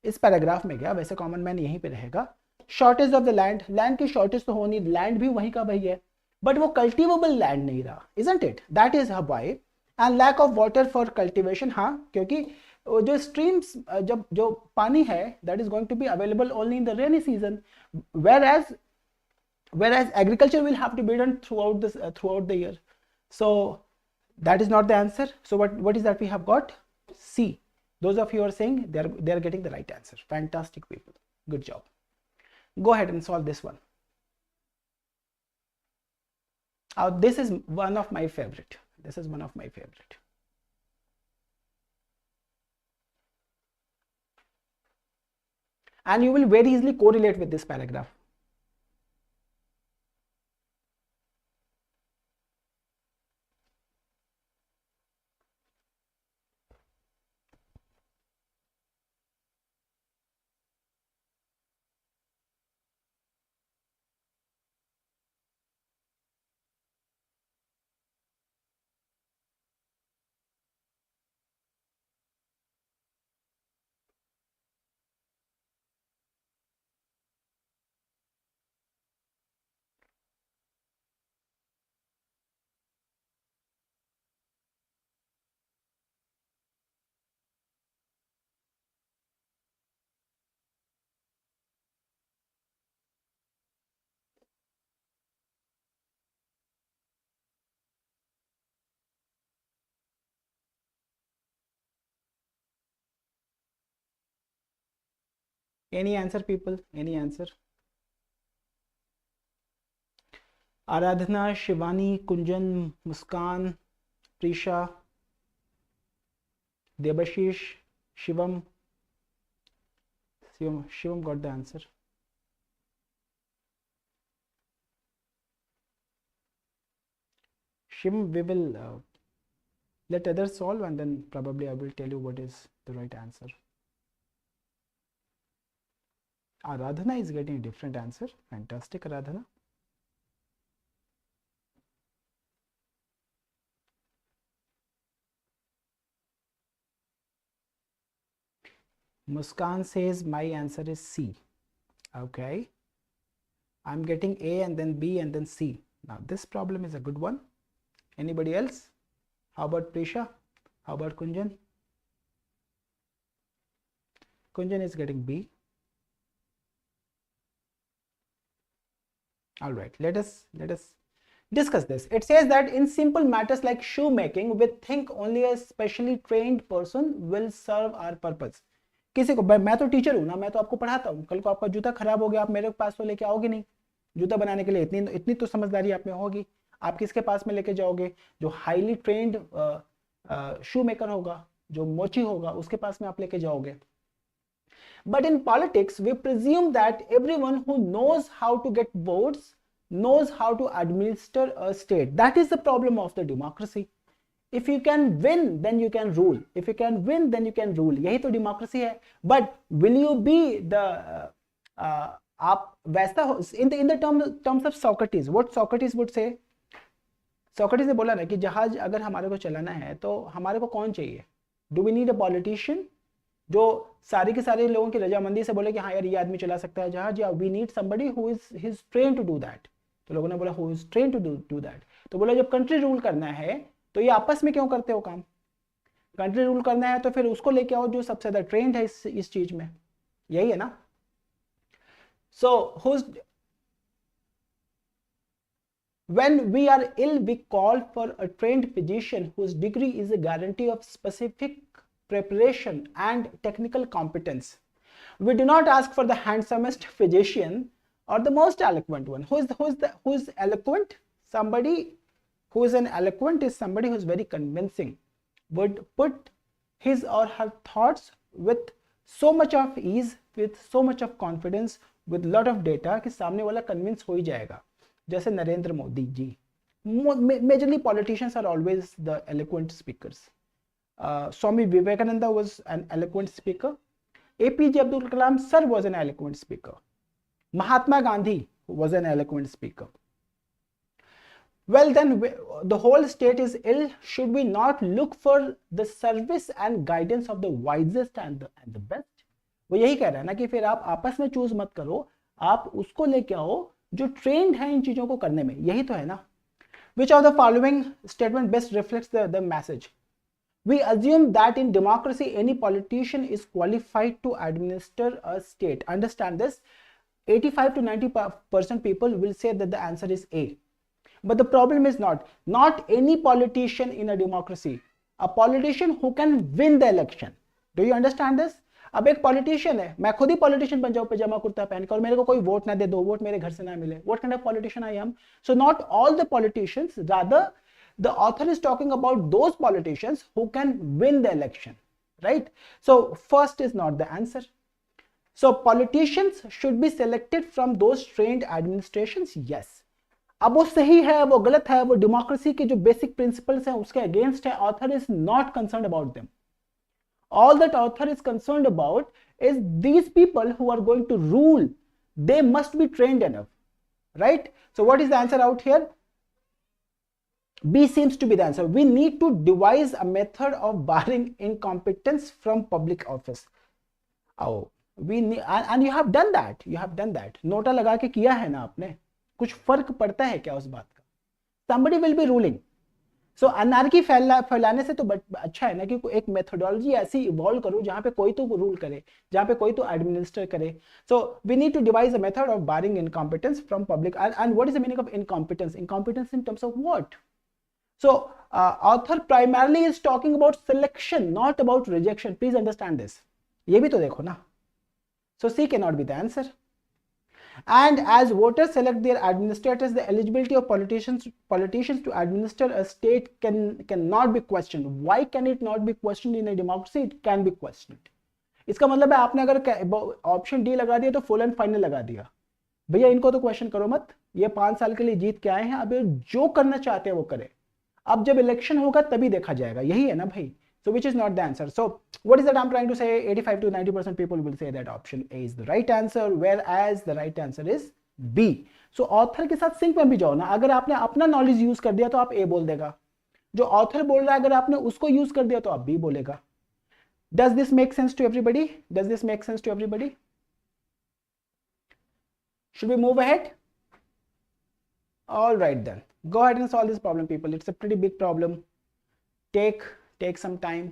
इस paragraph में गया, वैसे common man यहीं पे रहेगा। Shortage of the land, land की शॉर्टेज तो होनी, लैंड भी वहीं का वही है, बट वो कल्टिवेबल लैंड नहीं रहा, isn't it? That is why. And lack of water for cultivation, हाँ, क्योंकि जो स्ट्रीम्स, जब जो पानी है that is going to be available only in the rainy season, whereas agriculture will have to be done throughout the year. So that is not the answer. So what is that we have got? C. Those of you are saying they are getting the right answer. Fantastic people, good job. Go ahead and solve this one. This is one of my favorite. And you will very easily correlate with this paragraph. Any answer, people? Any answer? Aradhana, Shivani, Kunjan, Muskan, Preesha, Debashish, Shivam got the answer. Shivam, we will let others solve and then probably I will tell you what is the right answer. Aradhana is getting a different answer. Fantastic, Aradhana. Muskan says my answer is C. Okay. I'm getting A and then B and then C. Now this problem is a good one. Anybody else? How about Prisha? How about Kunjan? Kunjan is getting B. All right, let us discuss this. It says that in simple matters like shoemaking, we think only a specially trained person will serve our purpose. किसी को, मैं तो teacher हूँ ना, मैं तो आपको पढ़ाता हूँ, कल को आपका जूता खराब हो गया, आप मेरे पास तो लेके आओगे नहीं जूता बनाने के लिए, इतनी तो समझदारी आप में होगी। आप किसके पास में लेके जाओगे? जो हाईली ट्रेंड शू मेकर होगा, जो मोची होगा, उसके पास में आप लेके जाओगे. But in politics, we presume that everyone who knows how to get votes knows how to administer a state. That is the problem of the democracy. If you can win, then you can rule. If you can win, then you can rule. यही तो democracy है. But will you be the आप वैसा in the terms of Socrates, what Socrates would say? Socrates ने बोला ना कि जहाज अगर हमारे को चलाना है तो हमारे को कौन चाहिए? Do we need a politician जो सारे के सारे लोगों की रजामंदी से बोले कि हाँ यार ये आदमी चला सकता है जहाज, या we need somebody who is train to do that? तो लोगों ने बोला who is train to do that. तो बोला जब कंट्री रूल करना है तो ये आपस में क्यों करते हो काम? कंट्री रूल करना है तो फिर उसको लेके आओ जो सबसे ज्यादा ट्रेंड है इस चीज में. यही है ना? सो when we are ill, we call for a trained physician whose degree is a guarantee of specific preparation and technical competence. We do not ask for the handsomest physician or the most eloquent one. Who is eloquent? Somebody who is an eloquent is somebody who is very convincing, would put his or her thoughts with so much of ease, with so much of confidence, with lot of data कि सामने वाला convince हो ही जाएगा. जैसे Narendra Modi ji. Majorly politicians are always the eloquent speakers. Swami Vivekananda was an eloquent speaker. APJ Abdul Kalam sir was an eloquent speaker. Mahatma Gandhi was an eloquent speaker. Well then, the whole state is ill. Should we not look for the service and guidance of the wisest and the best? वो यही कह रहा है ना कि फिर आप आपस में चूज मत करो, आप उसको लेके आओ जो ट्रेंड है इन चीजों को करने में. यही तो है ना. Which of the following statement best reflects the message? We assume that in democracy any politician is qualified to administer a state. Understand this. 85 to 90% people will say that the answer is A. But the problem is not any politician in a democracy. A politician who can win the election. Do you understand this? अब एक politician है, मैं खुद ही politician बन जाऊं पैजामा कुर्ता पहन कर और मेरे को कोई वोट ना दे, 2 वोट मेरे घर से ना मिले. What kind of politician I am? So not all the politicians, rather the author is talking about those politicians who can win the election, right? So first is not the answer. So politicians should be selected from those trained administrations. Yes. अब वो सही है, वो गलत है, वो democracy के जो बेसिक प्रिंसिपल्स हैं उसके अगेंस्ट है. Author is not concerned about them. All that author is concerned about is these people who are going to rule, they must be trained enough, right? So what is the answer out here? B seems to be the answer. We need to devise a method of barring incompetence from public office. Oh, we need, and you have done that. You have done that. NOTA लगा के किया है ना आपने. कुछ फर्क पड़ता है क्या उस बात का? Somebody will be ruling. So anarchy फैलाने से तो अच्छा है ना कि एक मेथोडोलॉजी ऐसी इवॉल्व करो जहां पे कोई तो रूल करे, जहां पे कोई तो एडमिनिस्टर करे. So we need to devise a method of barring incompetence from public. And what is the meaning of incompetence? Incompetence in terms of what? So author primarily is talking about selection, not about rejection. Please understand this. ये भी तो देखो ना. So C can not be the answer. And as voters select their administrators, the eligibility of politicians to administer a state cannot be questioned. Why can it not be questioned in a democracy? It can be questioned. इसका मतलब है आपने अगर option D लगा दिया तो full and final लगा दिया. भैया इनको तो क्वेश्चन करो मत. ये 5 साल के लिए जीत के आए हैं, अब जो करना चाहते हैं वो करें. अब जब इलेक्शन होगा तभी देखा जाएगा. यही है ना भाई. So which is not the answer. So what is that I'm trying to say? 85 to 90% people will say that option A is the right answer, whereas the right answer is B. So author के साथ sink में भी जाओ ना. अगर आपने अपना knowledge use कर दिया तो आप A बोल देगा. जो ऑथर बोल रहा है अगर आपने उसको यूज कर दिया तो आप B बोलेगा. Does this make sense to everybody? Does this make sense to everybody? Should we move ahead? All right then. Go ahead and solve this problem, people. It's a pretty big problem. Take some time.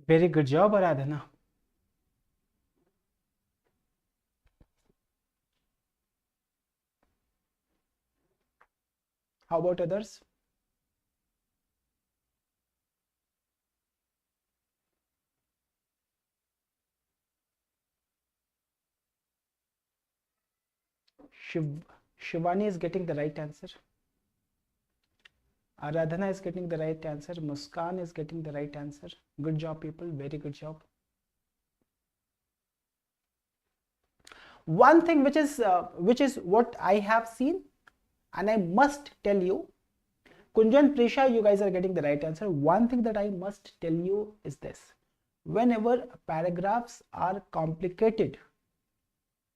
Very good job Aradhana. How about others? Shivani is getting the right answer. Aradhana is getting the right answer. Muskan is getting the right answer. Good job, people. Very good job. One thing which is what I have seen, and I must tell you, Kunjan, Prisha, you guys are getting the right answer. One thing that I must tell you is this: whenever paragraphs are complicated,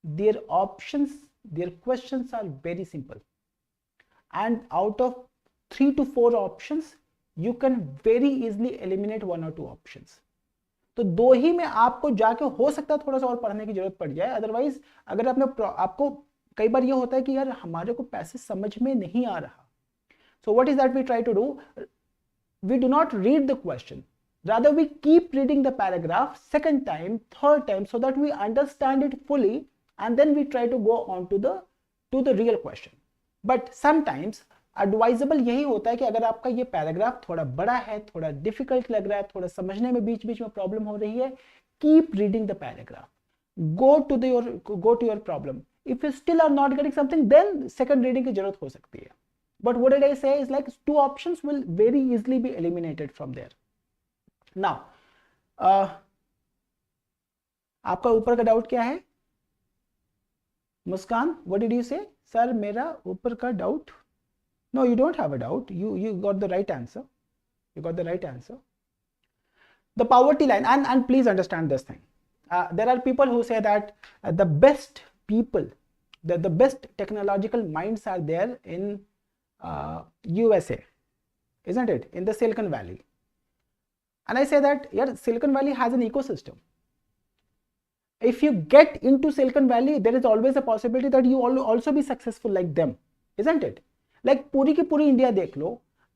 their options, their questions are very simple, and out of 3 to 4 options you can very easily eliminate 1 or 2 options. तो 2 ही में आपको जाके हो सकता है थोड़ा सा और पढ़ने की जरूरत पड़ जाए. अदरवाइज अगर आपको कई बार ये होता है कि यार हमारे को पैसेज समझ में नहीं आ रहा. So what is that we try to do? We do not read the question. Rather, we keep reading the paragraph second time, third time, so that we understand it fully, and then we try to go on to the real question. But sometimes advisable यही होता है कि अगर आपका ये paragraph थोड़ा बड़ा है, थोड़ा डिफिकल्ट लग रहा है, थोड़ा समझने में बीच बीच में प्रॉब्लम हो रही है, keep reading the paragraph, go to your problem. If you still are not getting something, then second reading की जरूरत हो सकती है. But what did I say is like 2 options will very easily be eliminated from there. Now आपका ऊपर का doubt क्या है? Muskan, what did you say? Sir मेरा ऊपर का doubt. No, you don't have a doubt. You got the right answer. You got the right answer. The poverty line, and please understand this thing. There are people who say that the best people, the best technological minds are there in USA, isn't it? In the Silicon Valley. And I say that, yeah, Silicon Valley has an ecosystem. If you get into Silicon Valley, there is always a possibility that you will also be successful like them, isn't it? Like पूरी की पूरी India देख लो.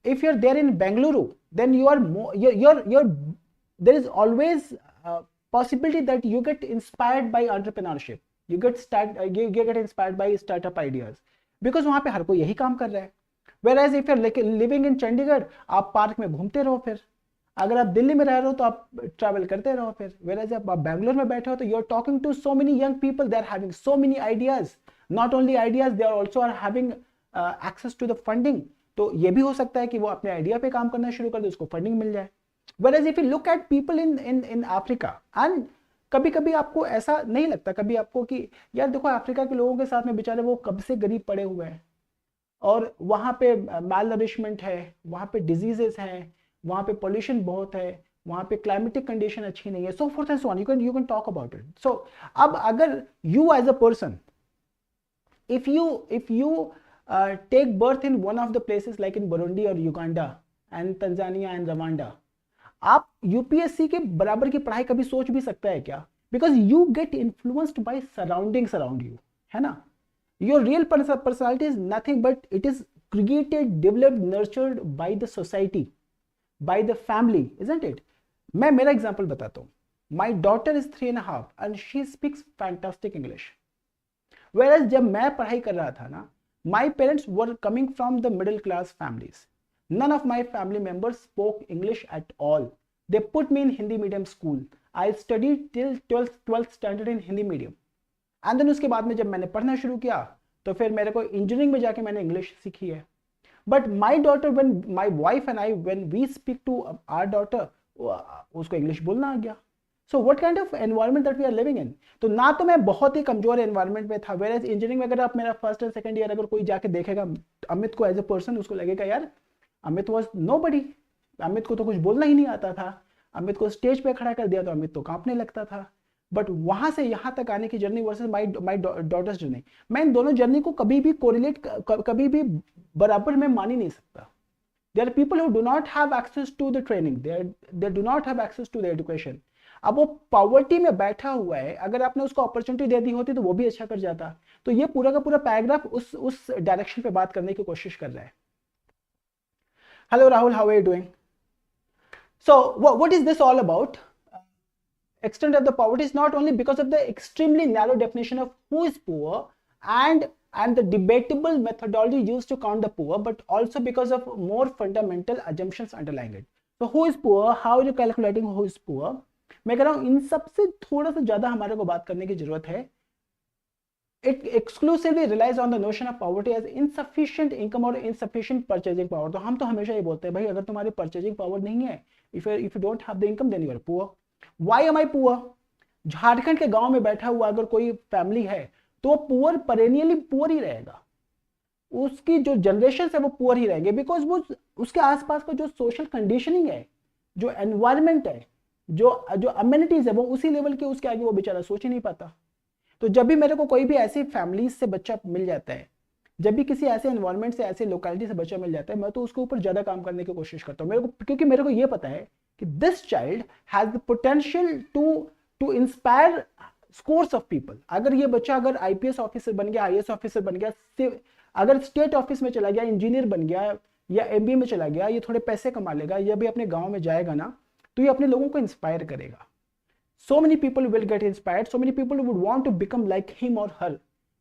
If you're there in Bengaluru, then you are more, there is always possibility that you get inspired by entrepreneurship. You get inspired by startup ideas, because वहाँ पे हर कोई यही काम कर रहा है. Whereas if you're living in Chandigarh, आप park में घूमते रहो. फिर अगर आप दिल्ली में रह रहे हो तो आप ट्रैवल करते रहो. फिर whereas आप बैंगलोर में बैठे हो तो you're talking to so many young people, they are having so many ideas. Not only ideas, they are also having access to the funding. तो ये भी हो सकता है कि वो अपने आइडिया पे काम करना शुरू कर दे, उसको फंडिंग मिल जाए. Whereas if you look at people in Africa, and कभी कभी आपको ऐसा नहीं लगता कभी आपको कि यार देखो अफ्रीका के लोगों के साथ में बेचारे वो कब से गरीब पड़े हुए हैं, और वहाँ पे मैल नरिशमेंट है, वहाँ पे डिजीजेस हैं, वहाँ पे पोल्यूशन बहुत है, वहाँ पे क्लाइमेटिक कंडीशन अच्छी नहीं है, so forth and so on. You can talk about it. So अब अगर you as a person, if you take birth in one of the places like in Burundi or Uganda and Tanzania and Rwanda, आप UPSC के बराबर की पढ़ाई कभी सोच भी सकता है क्या? Because you get influenced by surroundings around you, है ना? Your real personality is nothing but it is created, developed, nurtured by the society, by the family, isn't it? मैं मेरा एग्जांपल बताता हूँ. My daughter is 3.5 and she speaks fantastic English. Whereas जब मैं पढ़ाई कर रहा था ना, my parents were coming from the middle class families. None of my family members spoke English at all. They put me in Hindi medium school. I studied till 12th standard in Hindi medium. And then उसके बाद में जब मैंने पढ़ना शुरू किया तो फिर मेरे को इंजीनियरिंग में जाके मैंने इंग्लिश सीखी है. But my daughter, when my wife and I, when we speak to our daughter, उसको इंग्लिश बोलना आ गया. So what kind of environment that we are living in? तो ना तो मैं बहुत ही कमजोर एनवायरनमेंट में था. वेयर एज इंजीनियरिंग में अगर आप मेरा फर्स्ट एंड सेकंड ईयर अगर कोई जाके देखेगा अमित को एज अ पर्सन, उसको लगेगा यार अमित वाज नोबडी. अमित को तो कुछ बोलना ही नहीं आता था. अमित को स्टेज पे खड़ा कर दिया तो अमित तो कांपने लगता था. बट वहां से यहाँ तक आने की जर्नी वर्सेस माई डॉटर्स जर्नी, मैं इन दोनों जर्नी को कभी भी कोरिलेट, कभी भी बराबर में मान ही नहीं सकता. There are people who do not have access to the training. They do not have access to the education. अब वो पॉवर्टी में बैठा हुआ है, अगर आपने उसको अपॉर्चुनिटी दे दी होती तो वो भी अच्छा कर जाता. तो ये पूरा का पूरा पैराग्राफ उस डायरेक्शन पे बात करने की कोशिश कर रहा है. Hello Rahul, how are you doing? So what is this all about? extent of the poverty is not only because of the extremely narrow definition of who is poor and the debatable methodology used to count the poor, but also because of more fundamental assumptions underlying it. So who is poor, how are you calculating who is poor? मैं कह रहा हूं इन सबसे थोड़ा सा ज्यादा हमारे को बात करने की जरूरत है. It exclusively relies on the notion of poverty as insufficient income or insufficient purchasing power. तो हम तो हमेशा ये बोलते हैं भाई अगर तुम्हारी purchasing power नहीं है, if you don't have the income, then you are poor. Why am I poor? Jharkhand के गांव में बैठा हुआ अगर कोई फैमिली है तो पुअर पेरेनियली पुअर ही रहेगा, उसकी जो जनरेशन है वो पुअर ही रहेंगे, बिकॉज वो उसके आसपास का जो सोशल कंडीशनिंग है, जो एनवायरमेंट है, जो अम्यूनिटीज है, वो उसी लेवल के, उसके आगे वो बेचारा सोच ही नहीं पाता. तो जब भी मेरे को कोई भी ऐसी फैमिली से बच्चा मिल जाता है, जब भी किसी ऐसे एनवायरमेंट से, ऐसे लोकेलिटी से बच्चा मिल जाता है, मैं तो उसके ऊपर ज्यादा काम करने की कोशिश करता हूँ. मेरे को, क्योंकि मेरे को ये पता है कि this child has the potential to inspire scores of people. अगर ये बच्चा अगर आईपीएस ऑफिसर बन गया, आईएएस ऑफिसर बन गया, अगर स्टेट ऑफिस में चला गया, इंजीनियर बन गया या एमबीए में चला गया, ये थोड़े पैसे कमा लेगा, ये भी अपने गांव में जाएगा ना, तो ये अपने लोगों को इंस्पायर करेगा. So many people will get inspired, so many people would want to become like him or her.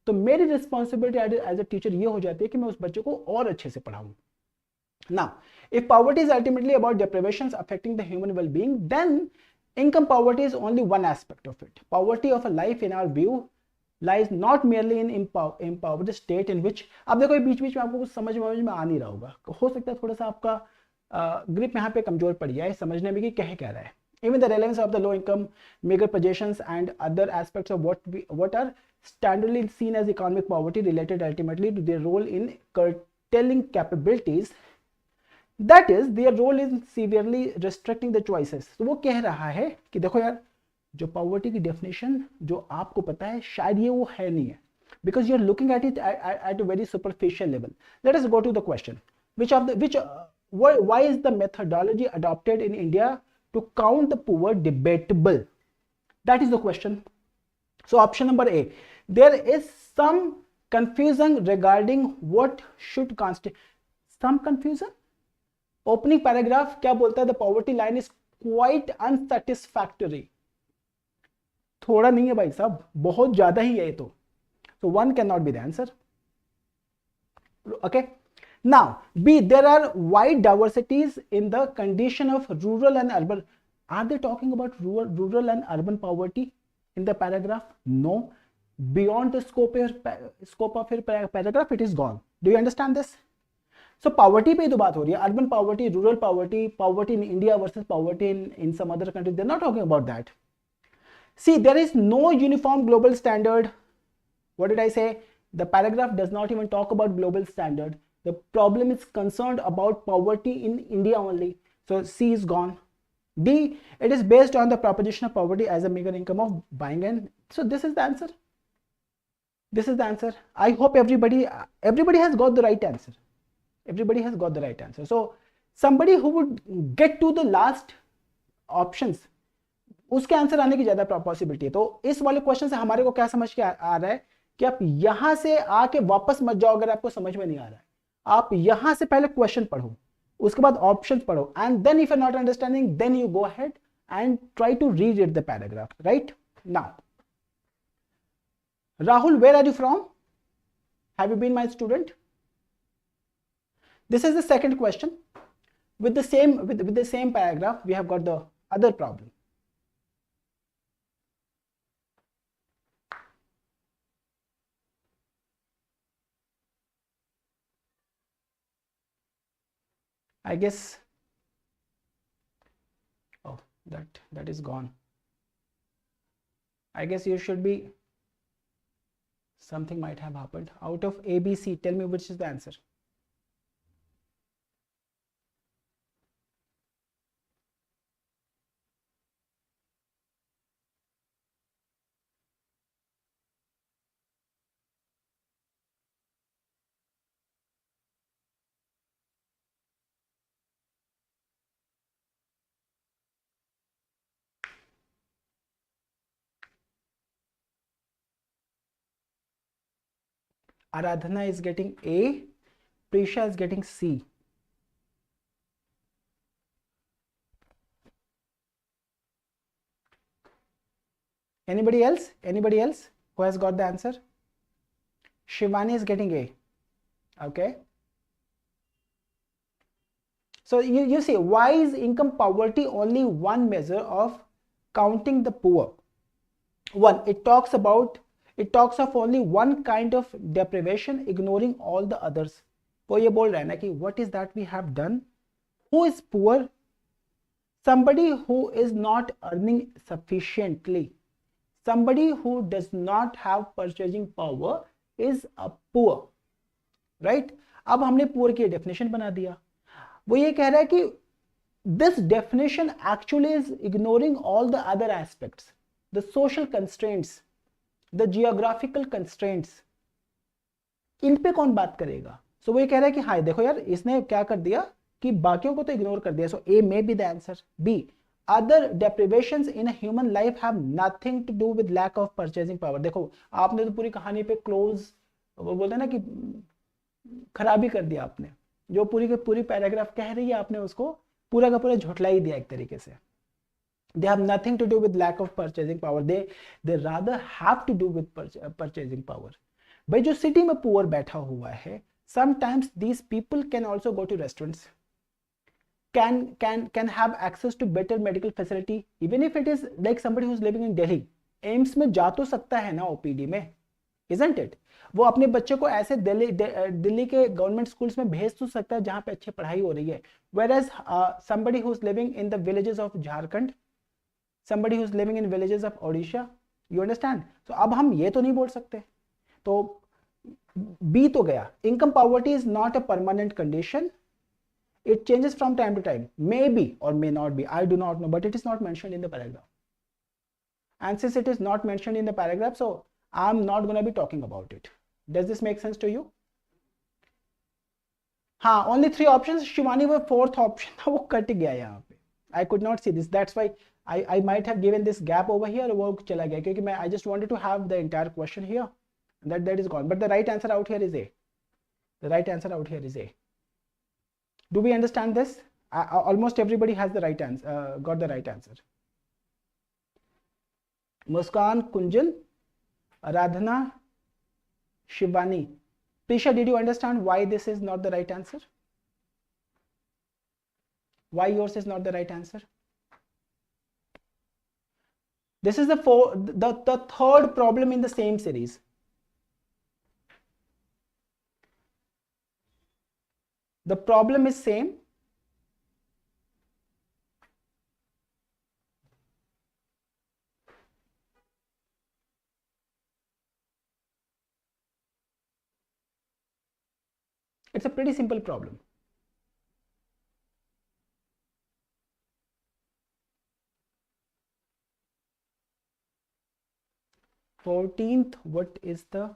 तो मेरी रिस्पॉन्सिबिलिटी एज अ टीचर ये हो जाती है कि मैं उस बच्चे को और अच्छे से पढ़ाऊं. Now, if poverty is ultimately about deprivations affecting the human well-being, then income poverty is only one aspect of it. Poverty of a life, in our view, lies not merely in empowered state in which, अब देखो बीच बीच में आपको कुछ समझ में आ नहीं रहा होगा, हो सकता है थोड़ा सा आपका ग्रिप यहाँ पे कमजोर पड़ गया है समझने में कि क्या रहा है. Even the relevance of the low income, meager possessions and other aspects of what are standardly seen as economic poverty related ultimately to their role in curtailing capabilities, that is their role in severely restricting the choices. तो वो कह रहा है कि देखो यार, जो poverty की definition जो आपको पता है शायद ये वो है नहीं है, because you are looking at it at a very superficial level. Let us go to the question. Why is the methodology adopted in India to count the poor debatable? That is the question. So option number A, there is some confusion regarding what should constitute. Some confusion? Opening paragraph क्या बोलता है? The poverty line is quite unsatisfactory. थोड़ा नहीं है भाई साहब, बहुत ज्यादा ही है ये तो. So one cannot be the answer. Okay. Now, B, there are wide diversities in the condition of rural and urban. Are they talking about rural and urban poverty in the paragraph? No. Beyond the scope of your paragraph, it is gone. Do you understand this? So, poverty पे तो बात हो रही है, urban poverty, rural poverty, poverty in India versus poverty in some other countries. They're not talking about that. See, there is no uniform global standard. What did I say? The paragraph does not even talk about global standard. The problem is concerned about poverty in India only. So C is gone. D, it is based on the proposition of poverty as a meager income of buying, and so this is the answer. This is the answer. I hope everybody has got the right answer. Everybody has got the right answer. So somebody who would get to the last options, उसके answer आने की ज्यादा possibility है. तो इस वाले question से हमारे को क्या समझ के आ रहा है कि आप यहां से आके वापस मत जाओ अगर आपको समझ में नहीं आ रहा है. आप यहां से पहले क्वेश्चन पढ़ो, उसके बाद ऑप्शंस पढ़ो, and then if you are not understanding, then you go ahead and try to read the paragraph. Right now, Rahul, where are you from? Have you been my student? This is the second question. With the same paragraph, we have got the other problem. I guess, oh, that is gone. I guess you should be, something might have happened. Out of A, B, C, tell me which is the answer. Aradhana is getting A, Prisha is getting C. Anybody else? Anybody else who has got the answer? Shivani is getting A. Okay. So you see, why is income poverty only one measure of counting the poor? One, it talks of only one kind of deprivation, ignoring all the others. वो ये बोल रहा है ना कि what is that we have done? Who is poor? Somebody who is not earning sufficiently. Somebody who does not have purchasing power is a poor. Right? अब हमने poor की definition बना दिया. वो ये कह रहा है कि this definition actually is ignoring all the other aspects, the social constraints, the geographical constraints. इन पे कौन बात करेगा? So वो ये कह रहा है कि हाँ देखो यार, इसने क्या कर दिया कि बाकियों को तो इग्नोर कर दिया. So A may be the answer. B, other deprivations in a human life have nothing to do with lack of purchasing power. देखो आपने तो पूरी कहानी पे क्लोज, वो बोलते हैं ना कि खराबी कर दिया आपने. जो पूरी की पूरी पैराग्राफ कह रही है आपने उसको पूरा का पूरा झुठला ही दिया एक तरीके से. They have nothing to do with lack of purchasing power. They rather have to do with purchasing power. भाई जो सिटी में पुअर बैठा हुआ है, sometimes these people can also go to restaurants, can have access to better medical facility, even if it is like somebody who's living in Delhi. AIIMS में जा तो सकता है ना ओपीडी में, isn't it? वो अपने बच्चे को ऐसे दिल्ली के गवर्नमेंट स्कूल्स में भेज तो सकता है जहां पे अच्छी पढ़ाई हो रही है. whereas somebody who's living in the villages of Jharkhand, somebody who's living in villages of Odisha, you understand? So अब हम ये तो नहीं बोल सकते. तो B तो गया. Income poverty is not a permanent condition. It changes from time to time. May be or may not be. I do not know, but it is not mentioned in the paragraph. And since it is not mentioned in the paragraph, so I'm not going to be talking about it. Does this make sense to you? हाँ, only 3 options. Shivani वो fourth option था, वो cut गया यहाँ पे. I could not see this. That's why I might have given this gap over here. वो चला गया क्योंकि मैं I just wanted to have the entire question here. That is gone. But the right answer out here is A. The right answer out here is A. Do we understand this? Almost everybody has the right answer. Got the right answer. Muskan, Kunjan, Aradhana, Shivani. Prisha, did you understand why this is not the right answer? Why yours is not the right answer? This is the third problem in the same series. The problem is same. It's a pretty simple problem. Fourteenth, what is the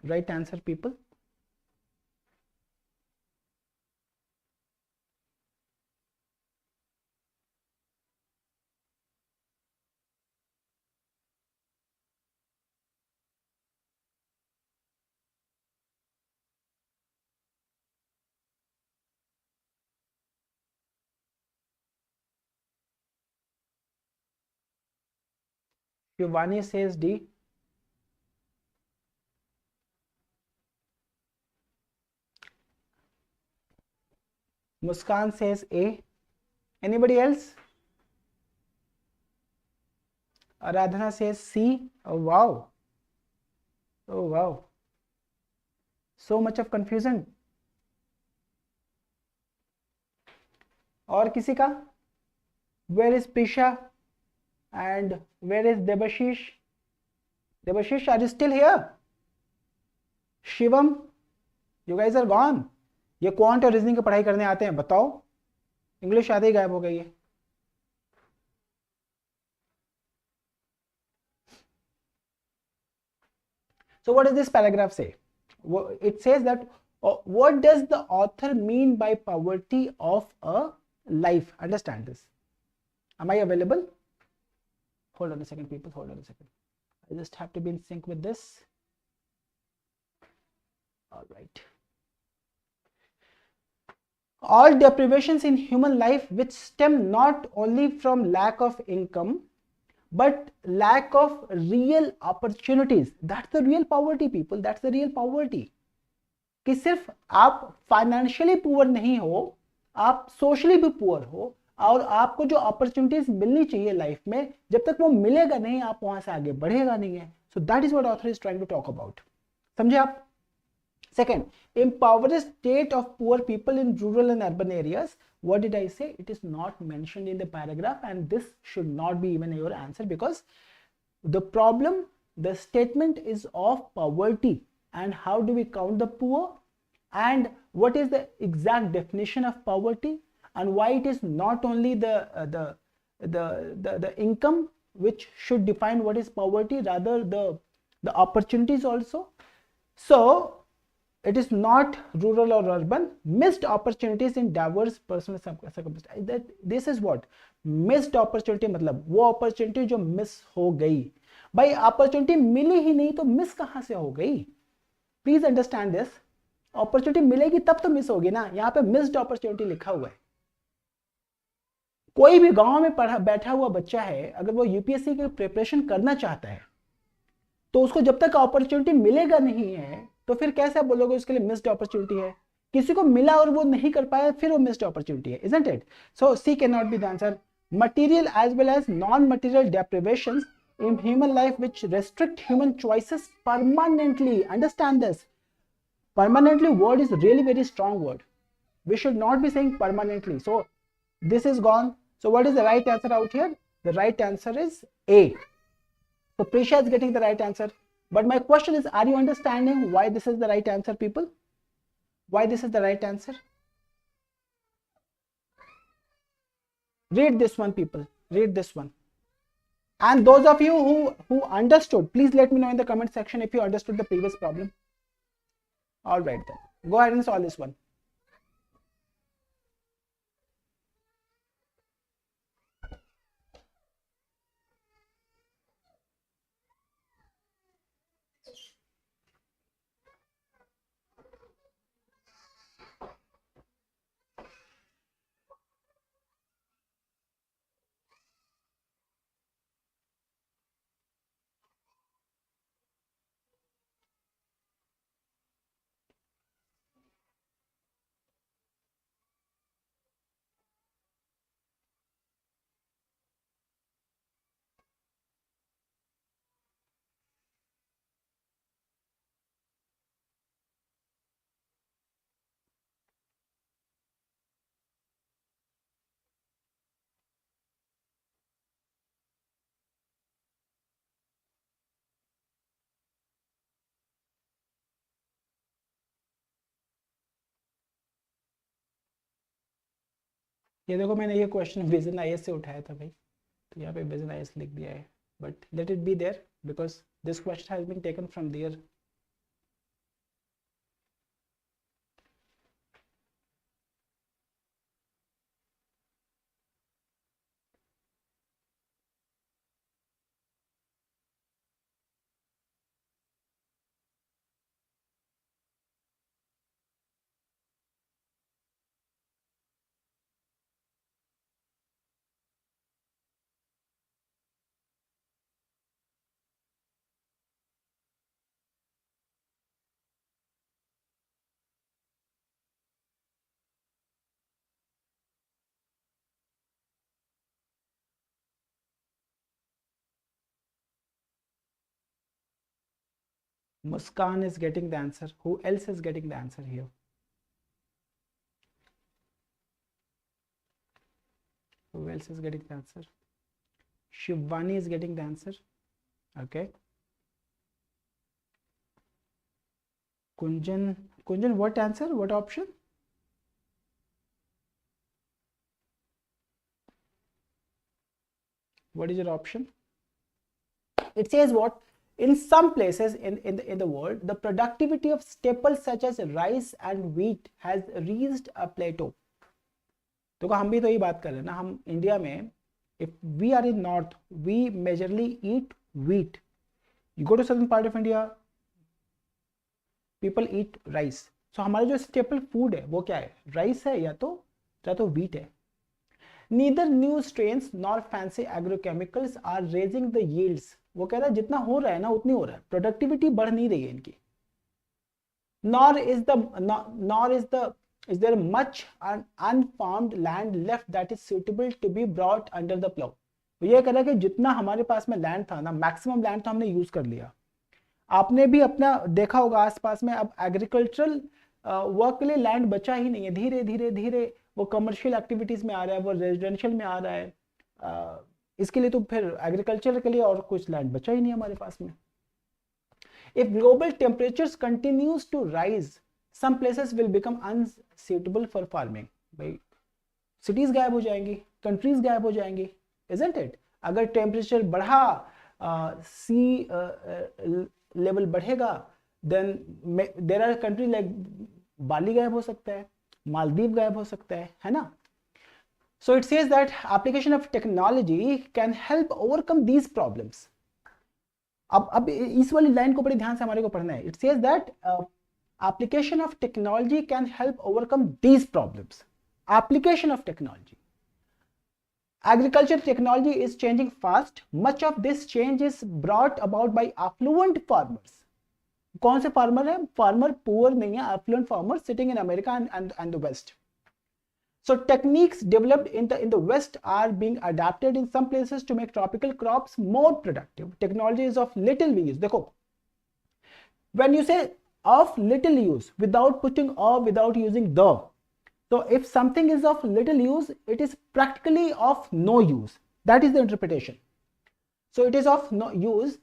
right answer, people? Shivani says D. Muskan says A. Anybody else? Aradhana says C. Oh wow. Oh wow. So much of confusion. और किसी का? Where is Prisha? And where is Debashish? Debashish, are you still here? Shivam, you guys are gone. ये quant और reasoning की पढ़ाई करने आते हैं, बताओ. इंग्लिश आते ही गायब हो गई है. So what does this paragraph say? It says that what does the author mean by poverty of a life? Understand this. Am I available? Hold on a second, people. Hold on a second. I just have to be in sync with this. All right. All deprivations in human life which stem not only from lack of income but lack of real opportunities. That's the real poverty, people. That's the real poverty. कि सिर्फ आप financially poor नहीं हो, आप socially भी poor हो, और आपको जो अपॉर्चुनिटीज मिलनी चाहिए लाइफ में, जब तक वो मिलेगा नहीं, आप वहां से आगे बढ़ेगा नहीं है. So that is what author is trying to talk about. समझे आप? Second, impoverished state of poor people in rural and urban areas. What did I say? It is not mentioned in the paragraph, and this should not be even your answer, because the problem, the statement is of poverty, and how do we count the poor, and what is the exact definition of poverty, and why it is not only the income which should define what is poverty, rather the opportunities also. So it is not rural or urban. Missed opportunities in diverse personal circumstances. That this is what missed opportunity, मतलब वो opportunity जो miss हो गई. भाई opportunity मिली ही नहीं तो miss कहाँ से हो गई? Please understand this. Opportunity मिलेगी तब तो miss होगी ना. यहाँ पे missed opportunity लिखा हुआ है. कोई भी गांव में बैठा हुआ बच्चा है, अगर वो यूपीएससी की प्रिपरेशन करना चाहता है, तो उसको जब तक अपॉर्चुनिटी मिलेगा नहीं है, तो फिर कैसे आप बोलोगे उसके लिए मिस्ड अपॉर्चुनिटी है? किसी को मिला और वो नहीं कर पाया, फिर वो मिस्ड अपॉर्चुनिटी है, isn't it? So C cannot be the answer. Material as well as non-material deprivations in human life which restrict human choices permanently. Understand this. Permanently word is really very strong word. We should not be saying permanently. So this is gone. So what is the right answer out here? The right answer is A. So Prisha is getting the right answer. But my question is, are you understanding why this is the right answer, people? Why this is the right answer? Read this one, people. Read this one. And those of you who understood, please let me know in the comment section if you understood the previous problem. All right then. Go ahead and solve this one. ये देखो, मैंने ये question vision IAS से उठाया था भाई, तो यहाँ पे विजन आईएएस लिख दिया है, but let it be there because this question has been taken from there. Muskan is getting the answer. Who else is getting the answer here? Who else is getting the answer? Shivani is getting the answer. Okay. Kunjan, what answer? What option? What is your option? It says what? In some places in the world, the productivity of staples such as rice and wheat has reached a plateau. तो हम भी तो ये बात कर रहे हैं ना, हम इंडिया में, if we are in north, we majorly eat wheat. You go to southern part of India, people eat rice. So हमारा जो staple food है वो क्या है? राइस है या तो wheat है. Neither new strains nor fancy agrochemicals are raising the yields. वो कह रहा है जितना हो रहा है ना उतनी हो रहा है, प्रोडक्टिविटी बढ़ नहीं रही है इनकी। Nor is there much unfarmed land left that is suitable to be brought under the plough. ये कह रहा है कि जितना हमारे पास में लैंड था ना, मैक्सिमम लैंड तो हमने यूज कर लिया। आपने भी अपना देखा होगा आसपास में, अब एग्रीकल्चरल वर्क के लिए लैंड बचा ही नहीं है। धीरे धीरे धीरे वो कमर्शियल एक्टिविटीज में आ रहा है, वो रेजिडेंशियल में आ रहा है। इसके लिए तो फिर एग्रीकल्चर के लिए और कुछ लैंड बचा ही नहीं हमारे पास में। If global temperatures continues to rise some places will become unsuitable for farming. भाई सिटीज गायब हो जाएंगी, कंट्रीज गायब हो जाएंगी, इजंट इट? अगर टेम्परेचर बढ़ा, सी लेवल बढ़ेगा, then there are country like Bali गायब हो सकता है, मालदीव गायब हो सकता है ना। So it says that application of technology can help overcome these problems. अब इस वाली लाइन को बड़े ध्यान से हमारे को पढ़ना है। It says that application of technology can help overcome these problems. Application of technology, agriculture technology is changing fast. Much of this change is brought about by affluent farmers. कौन से फार्मर है? फार्मर पुअर नहीं है, affluent farmers sitting in America and the West. So techniques developed in the West are being adapted in some places to make tropical crops more productive. Technology is of little use. देखो, when you say of little use without putting or without using the, so if something is of little use, it is practically of no use. That is the interpretation. So it is of no use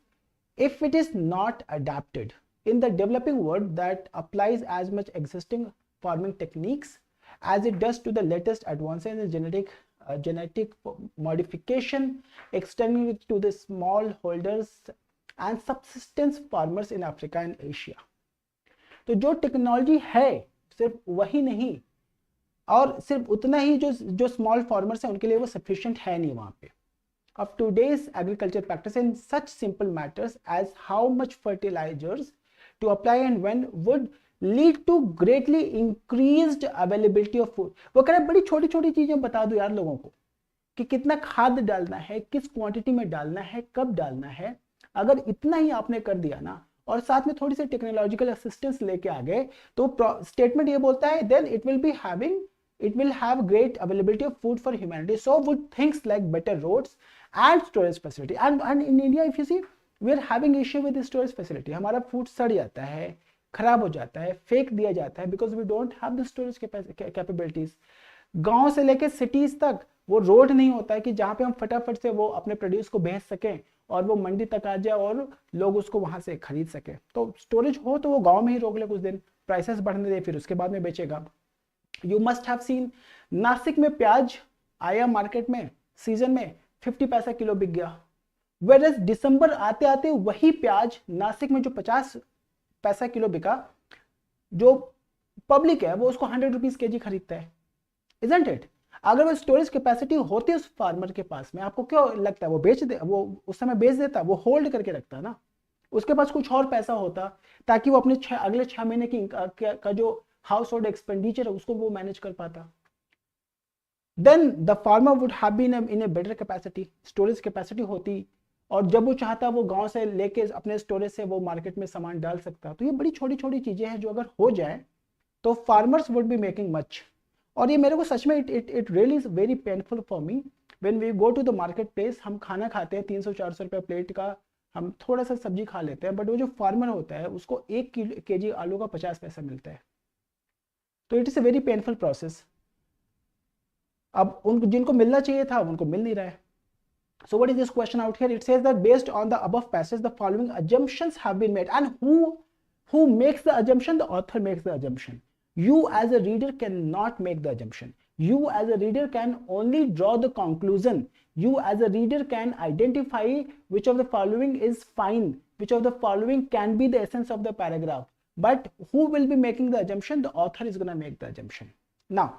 if it is not adapted. In the developing world, that applies as much existing farming techniques as it does to the latest advances in genetic modification, extending it to the small holders and subsistence farmers in Africa and Asia. तो जो technology है सिर्फ वही नहीं, और सिर्फ उतना ही जो स्मॉल फार्मर्स हैं उनके लिए वो सफिशिएंट है नहीं वहाँ पे। Of today's agriculture practice in such simple matters as how much fertilizers to apply and when would lead to greatly increased availability of food. वो कह रहे हैं बड़ी छोटी छोटी चीजें बता दो यार लोगों को कि कितना खाद डालना है, किस क्वांटिटी में डालना है, कब डालना है। अगर इतना ही आपने कर दिया ना, और साथ में थोड़ी सी टेक्नोलॉजिकल असिस्टेंस लेके आ गए, तो स्टेटमेंट ये बोलता है then it will have great availability of food for humanity. So would things like better roads and storage facility. And in India, if you see, we are having issue with the storage facility. हमारा food सड़ जाता है, खराब हो जाता है, फेंक दिया जाता है, because we don't have the storage capabilities. गांव से लेके सिटीज तक वो रोड नहीं होता है कि जहाँ पे हम फटाफट से वो अपने प्रोड्यूस को भेज सकें और वो मंडी तक आ जाए और लोग उसको वहां से खरीद सके। तो स्टोरेज हो तो वो गांव में ही रोक ले कुछ दिन, प्राइसेस बढ़ने दे, फिर उसके बाद में बेचेगा। You must have seen, Nashik में प्याज आया मार्केट में सीजन में 50 पैसा किलो बिक गया, वेरएस दिसंबर आते आते वही प्याज नासिक में जो 50 पैसा किलो बिका, जो पब्लिक है वो उसको 100 रुपीज केजी खरीदता है, इजंट इट? अगर वो स्टोरेज कैपेसिटी होती उस फार्मर के पास में, आपको क्यों लगता है वो बेच दे, वो उस समय बेच देता, वो होल्ड करके रखता ना, उसके पास कुछ और पैसा होता ताकि वो अपने अगले 6 महीने की का जो हाउस होल्ड एक्सपेंडिचर है उसको वो मैनेज कर पाता। Then the farmer would have been in a better capacity, storage capacity होती, और जब वो चाहता वो गांव से लेके अपने स्टोरेज से वो मार्केट में सामान डाल सकता। तो ये बड़ी छोटी छोटी चीजें हैं जो अगर हो जाए तो farmers would be making much. और ये मेरे को सच में it really is very painful for me when we go to the market place. हम खाना खाते हैं 300-400 रुपये प्लेट का, हम थोड़ा सा सब्जी खा लेते हैं, बट वो जो फार्मर होता है उसको 1 केजी आलू का 50 पैसा मिलता है। तो it is a very painful process. अब उनको जिनको मिलना चाहिए था उनको मिल नहीं रहा है। So what is this question out here? It says that based on the above passage, the following assumptions have been made. And who makes the assumption? The author makes the assumption. You as a reader cannot make the assumption. You as a reader can only draw the conclusion. You as a reader can identify which of the following is fine, which of the following can be the essence of the paragraph. But who will be making the assumption? The author is going to make the assumption. Now,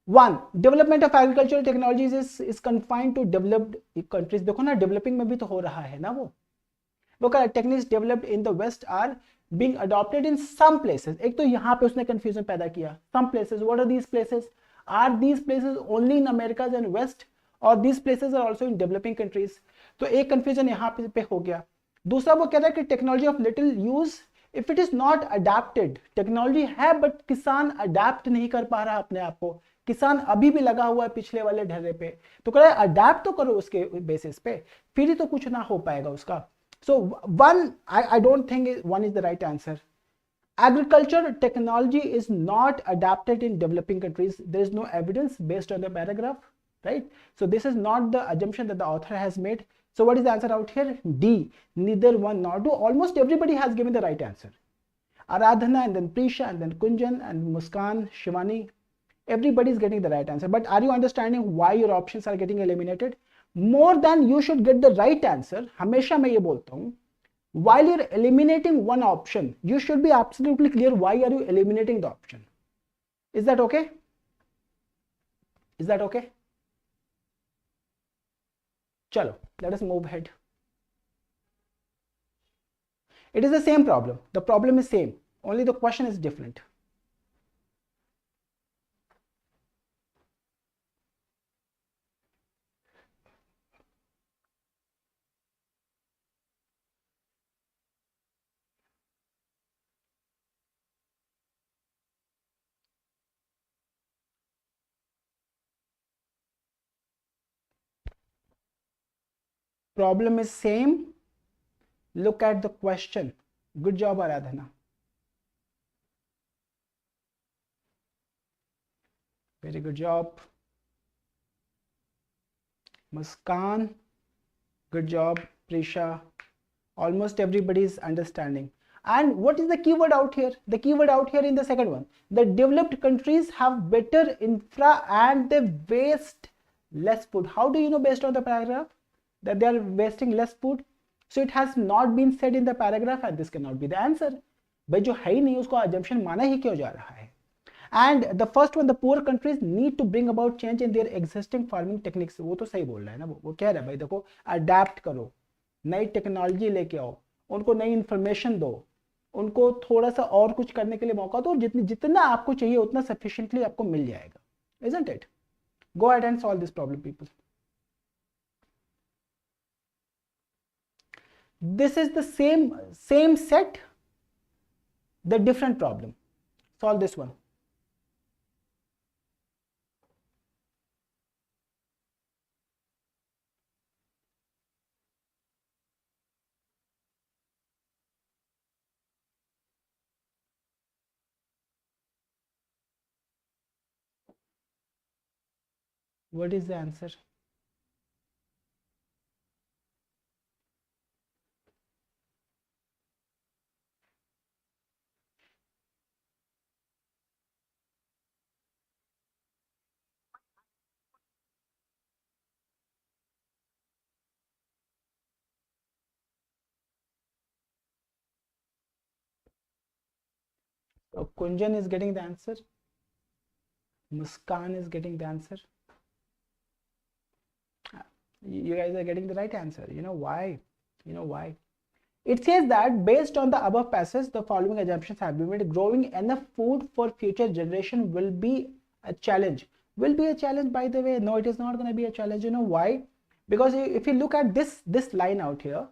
1. Development of agricultural technologies is confined to developed countries. देखो ना, developing में भी तो हो रहा है ना वो कह techniques developed in the west are being adopted in some places. एक तो यहाँ पे उसने कंफ्यूजन पैदा किया, some places, what are these places? Are these places only in Americas and West, or these places are also in developing countries? तो एक confusion यहाँ पे हो गया. दूसरा वो कह रहा है कि technology of little use, if it is not adapted, technology है बट किसान अडेप्ट नहीं कर पा रहा अपने आप को, किसान अभी भी लगा हुआ है पिछले वाले ढर्रे पे, तो कह रहा है अडेप्ट तो करो उसके बेसिस पे, फिर ही तो कुछ ना हो पाएगा उसका. So one, I don't think one is the right answer. Agriculture technology is not adapted in developing countries. There is no evidence based on the paragraph, right? So this is not the assumption that the author has made. So what is the answer out here? D, neither one nor two. Almost everybody has given the right answer. Aradhana and then Prisha and then Kunjan and Muskan, Shivani, everybody is getting the right answer. But are you understanding why your options are getting eliminated? More than you should get the right answer, हमेशा मैं ये बोलता हूँ, while you're eliminating one option, you should be absolutely clear why are you eliminating the option. Is that okay? Is that okay? Chalo, let us move ahead. It is the same problem. The problem is same, only the question is different. Problem is same. Look at the question. Good job, Aradhana. Very good job. Muskan, good job. Prisha, almost everybody is understanding. And what is the keyword out here? The keyword out here in the second one, the developed countries have better infra and they waste less food. How do you know based on the paragraph that they are wasting less food? So it has not been said in the paragraph and this cannot be the answer. भाई जो है ही नहीं उसको assumption माना ही क्यों जा रहा है? And the first one, the poor countries need to bring about change in their existing farming techniques. वो तो सही बोल रहा है ना, वो कह रहा है भाई देखो अडेप्ट करो, नई टेक्नोलॉजी लेके आओ, उनको नई इंफॉर्मेशन दो, उनको थोड़ा सा और कुछ करने के लिए मौका दो, जितना आपको चाहिए उतना सफिशिएंटली आपको मिल जाएगा. Isn't it? Go ahead and solve this problem, people. This is the same set, the different problem. Solve this one. What is the answer? So Kunjan is getting the answer. Muskan is getting the answer. You guys are getting the right answer. You know why? You know why? It says that based on the above passage, the following assumptions have been made. Growing enough food for future generation will be a challenge. Will be a challenge, by the way. No, it is not going to be a challenge. You know why? Because if you look at this line out here,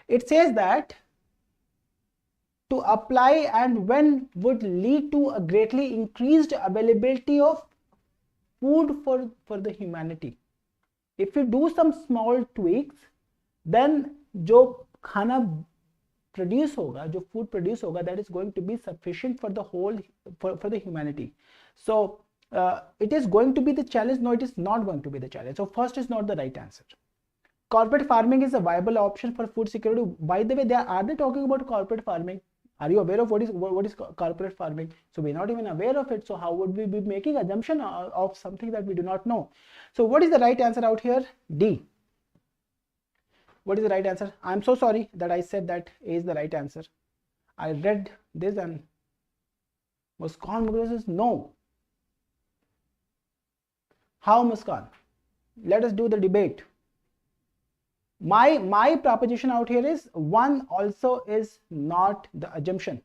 it says that to apply and when would lead to a greatly increased availability of food for the humanity. If you do some small tweaks, then जो खाना produce होगा, जो food produce होगा, that is going to be sufficient for the whole for the humanity. So it is going to be the challenge. No, it is not going to be the challenge. So first is not the right answer. Corporate farming is a viable option for food security. By the way, are they talking about corporate farming? Are you aware of what is corporate farming? So we're not even aware of it. So how would we be making assumption of something that we do not know? So what is the right answer out here? D. What is the right answer? I'm so sorry that I said that A is the right answer. I read this and Muskan says no. How, Muskan? Let us do the debate. My proposition out here is 1 also is not the assumption.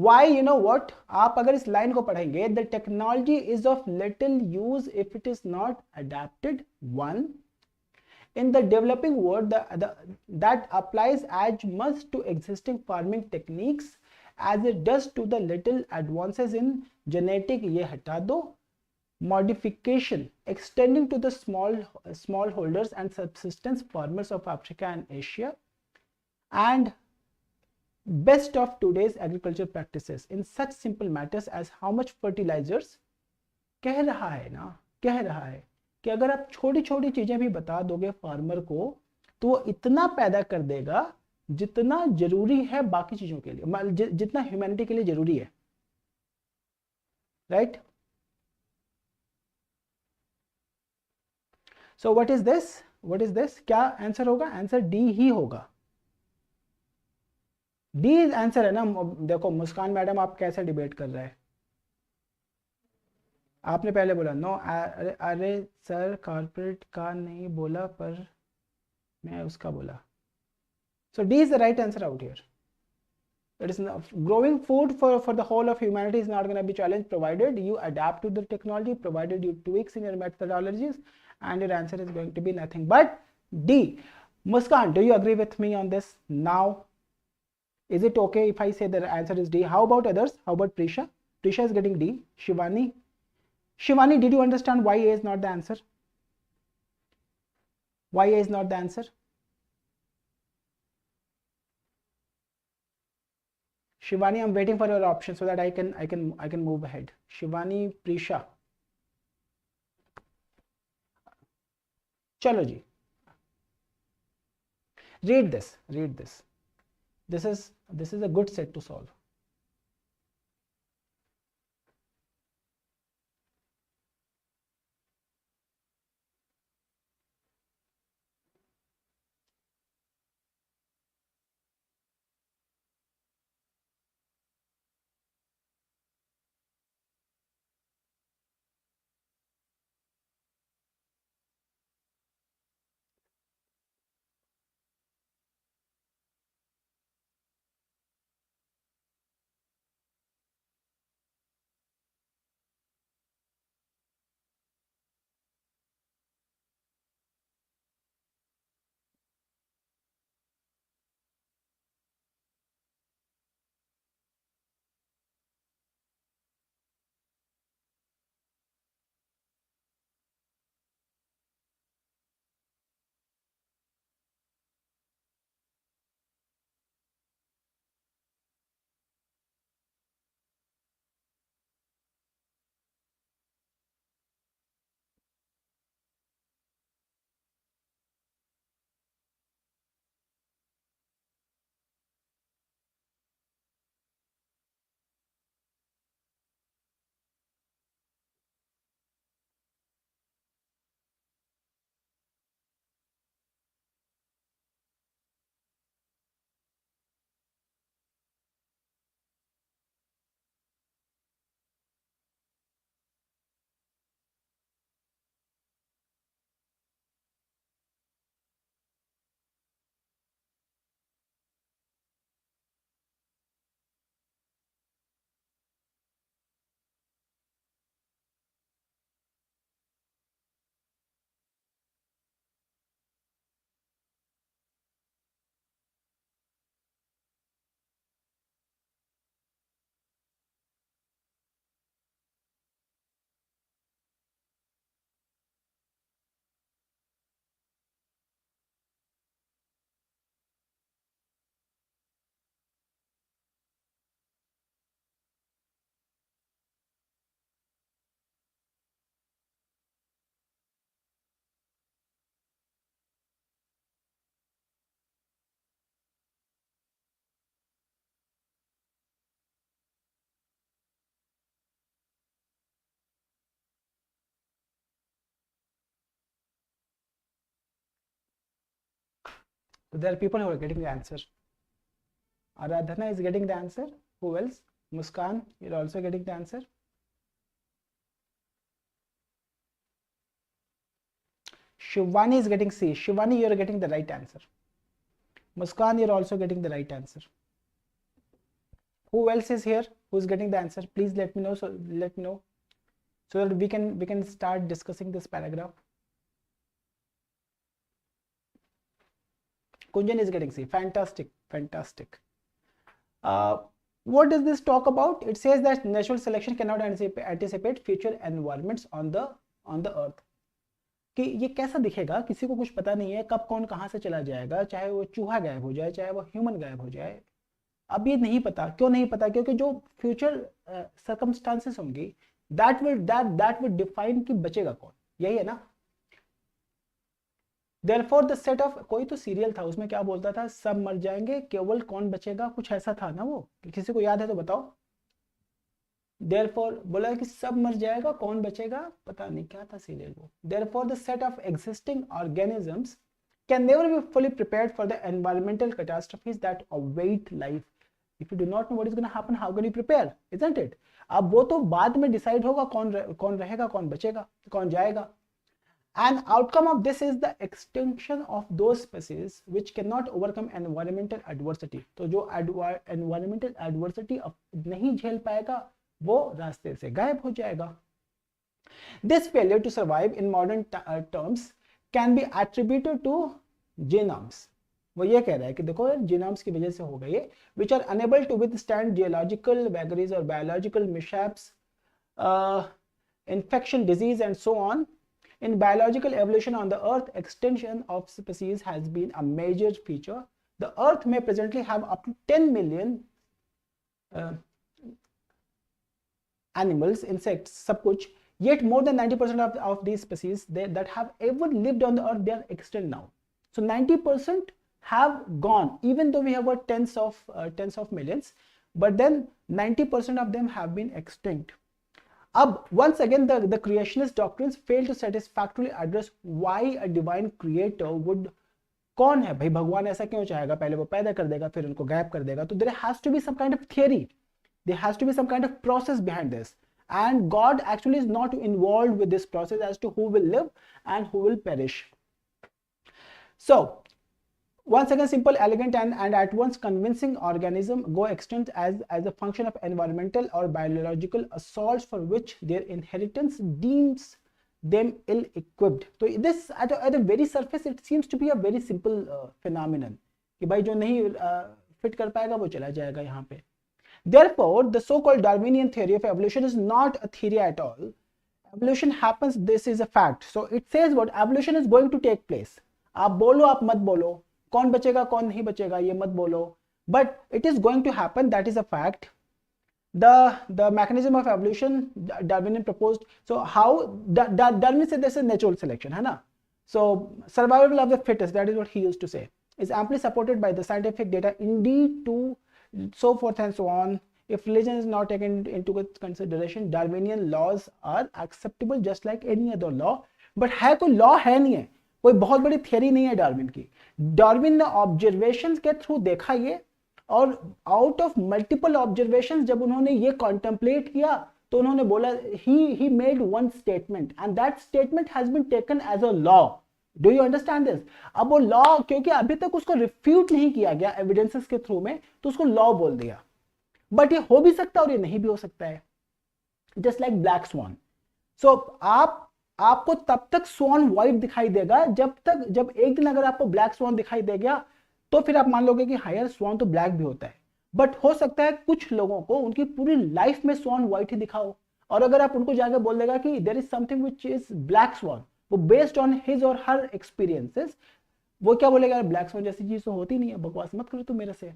Why? You know what? आप अगर इस line को पढ़ेंगे, the technology is of little use if it is not adapted. One, in the developing world, that applies as much to existing farming techniques as it does to the little advances in genetic, ये हटा दो, modification extending to the small holders and subsistence farmers of Africa and Asia, and best of today's agriculture practices in such simple matters as how much fertilizers. कह रहा है ना, कह रहा है कि अगर आप छोटी छोटी चीजें भी बता दोगे फार्मर को तो वो इतना पैदा कर देगा जितना जरूरी है बाकी चीजों के लिए, जितना ह्यूमैनिटी के लिए जरूरी है, right? So what is this, what is this? क्या आंसर होगा? आंसर डी ही होगा। डी आंसर है ना। देखो मुस्कान मैडम, आप कैसे डिबेट कर रहे हैं? आपने पहले बोला नो, अरे सर कॉर्पोरेट का नहीं बोला पर मैं उसका बोला। So D is the right answer out here. It is growing food for the whole of humanity is not going to be challenged provided you adapt to the technology, provided you tweaks in your methodologies, and your answer is going to be nothing but D. Muskan, do you agree with me on this now? Is it okay if I say the answer is D? How about others? How about Prisha? Prisha is getting D. Shivani? Shivani, did you understand why A is not the answer? Why A is not the answer? Shivani, I'm waiting for your option so that I can move ahead. Shivani, Prisha. Chalo ji. Read this. Read this. This is a good set to solve. So there are people who are getting the answer. Aradhana is getting the answer. Who else? Muskan, you're also getting the answer. Shivani is getting C. Shivani, you're getting the right answer. Muskan, you're also getting the right answer. Who else is here who is getting the answer? Please let me know, so that we can start discussing this paragraph. Kunjan is getting C. Fantastic. What does this talk about? It says that natural selection cannot anticipate future environments on the earth. कि ये कैसा दिखेगा, किसी को कुछ पता नहीं है कब कौन कहां से चला जाएगा, चाहे वो चूहा गायब हो जाए, चाहे वो ह्यूमन गायब हो जाए, अब ये नहीं पता. क्यों नहीं पता? क्योंकि जो फ्यूचर सर्कमस्टांसेस होंगी दैट विल डिफाइन कि बचेगा कौन. यही है ना. Therefore the set of, कोई तो सीरियल था उसमें क्या बोलता था, सब मर जाएंगे केवल कौन बचेगा, कुछ ऐसा था ना वो. किसी को याद है तो बताओ. Therefore बोला कि सब मर जाएगा कौन बचेगा, पता नहीं क्या था सीरियल वो. Therefore the set of existing organisms can never be fully prepared for the environmental catastrophes that await life. If you do not know what is going to happen, how can you prepare, isn't it? अब वो तो बाद में decide होगा कौन रहेगा, कौन बचेगा, कौन जाएगा. An outcome of this is the extinction of those species which cannot overcome environmental adversity. तो जो environmental adversity नहीं झेल पाएगा वो रास्ते से गायब हो जाएगा. This failure to survive in modern terms can be attributed to genomes. वो ये कह रहा है कि देखो genomes की वजह से हो गई है, which are unable to withstand geological vagaries or biological mishaps, infection, disease and so on. In biological evolution on the earth, extinction of species has been a major feature. The earth may presently have up to 10 million animals, insects, सब कुछ, yet more than 90% of these species that have ever lived on the earth, they are extinct now. So 90% have gone, even though we have got tens of millions, but then 90% of them have been extinct. अब once again the creationist doctrines fail to satisfactorily address why a divine creator would, कौन है भाई भगवान ऐसा क्यों चाहेगा, पहले वो पैदा कर देगा फिर उनको गायब कर देगा. तो there has to be some kind of theory, there has to be some kind of process behind this, and God actually is not involved with this process as to who will live and who will perish. So once again, simple, elegant and at once convincing organism go extinct as a function of environmental or biological assaults for which their inheritance deems them ill-equipped. So this at a very surface it seems to be a very simple phenomenon कि भाई जो नहीं fit कर पाएगा वो चला जाएगा यहाँ पे. Therefore, the so-called Darwinian theory of evolution is not a theory at all. Evolution happens, this is a fact. So it says what evolution is going to take place. आप बोलो आप मत बोलो, कौन बचेगा कौन नहीं बचेगा ये मत बोलो, but it is going to happen, that is a fact. The mechanism of evolution Darwin proposed. So how Darwin said this is natural selection, है ना. So survival of the fittest, that is what he used to say, is amply supported by the scientific data, indeed to so forth and so on. If religion is not taken into consideration, Darwinian laws are acceptable just like any other law. But है कोई law है नहीं है, कोई बहुत बड़ी theory नहीं है डार्विन की. डार्विन ने ऑब्जर्वेशंस के थ्रू देखा ये, और आउट ऑफ मल्टीपल ऑब्जर्वेशंस जब उन्होंने ये कॉन्टेम्पलेट किया तो उन्होंने बोला he made one statement and that statement has been taken as a law. Do you understand this? अब वो लॉ क्योंकि अभी तक उसको रिफ्यूट नहीं किया गया एविडेंसेस के थ्रू में, तो उसको लॉ बोल दिया. बट ये हो भी सकता है और ये नहीं भी हो सकता है, जस्ट लाइक ब्लैक स्वॉन. सो आपको तब तक स्वॉन व्हाइट दिखाई देगा जब एक दिन अगर आपको ब्लैक स्वॉन दिखाई दे गया तो फिर आप मान लोगे कि हाँ यार स्वॉन तो ब्लैक भी होता है. बट हो सकता है कुछ लोगों को उनकी पूरी लाइफ में स्वॉन व्हाइट ही दिखाओ, और अगर आप उनको जाकर बोल देगा कि there is something which is black swan, वो based on his or her experiences, वो क्या बोलेगा, ब्लैक स्वॉन जैसी चीज तो होती नहीं है, बकवास मत करो तुम मेरे से.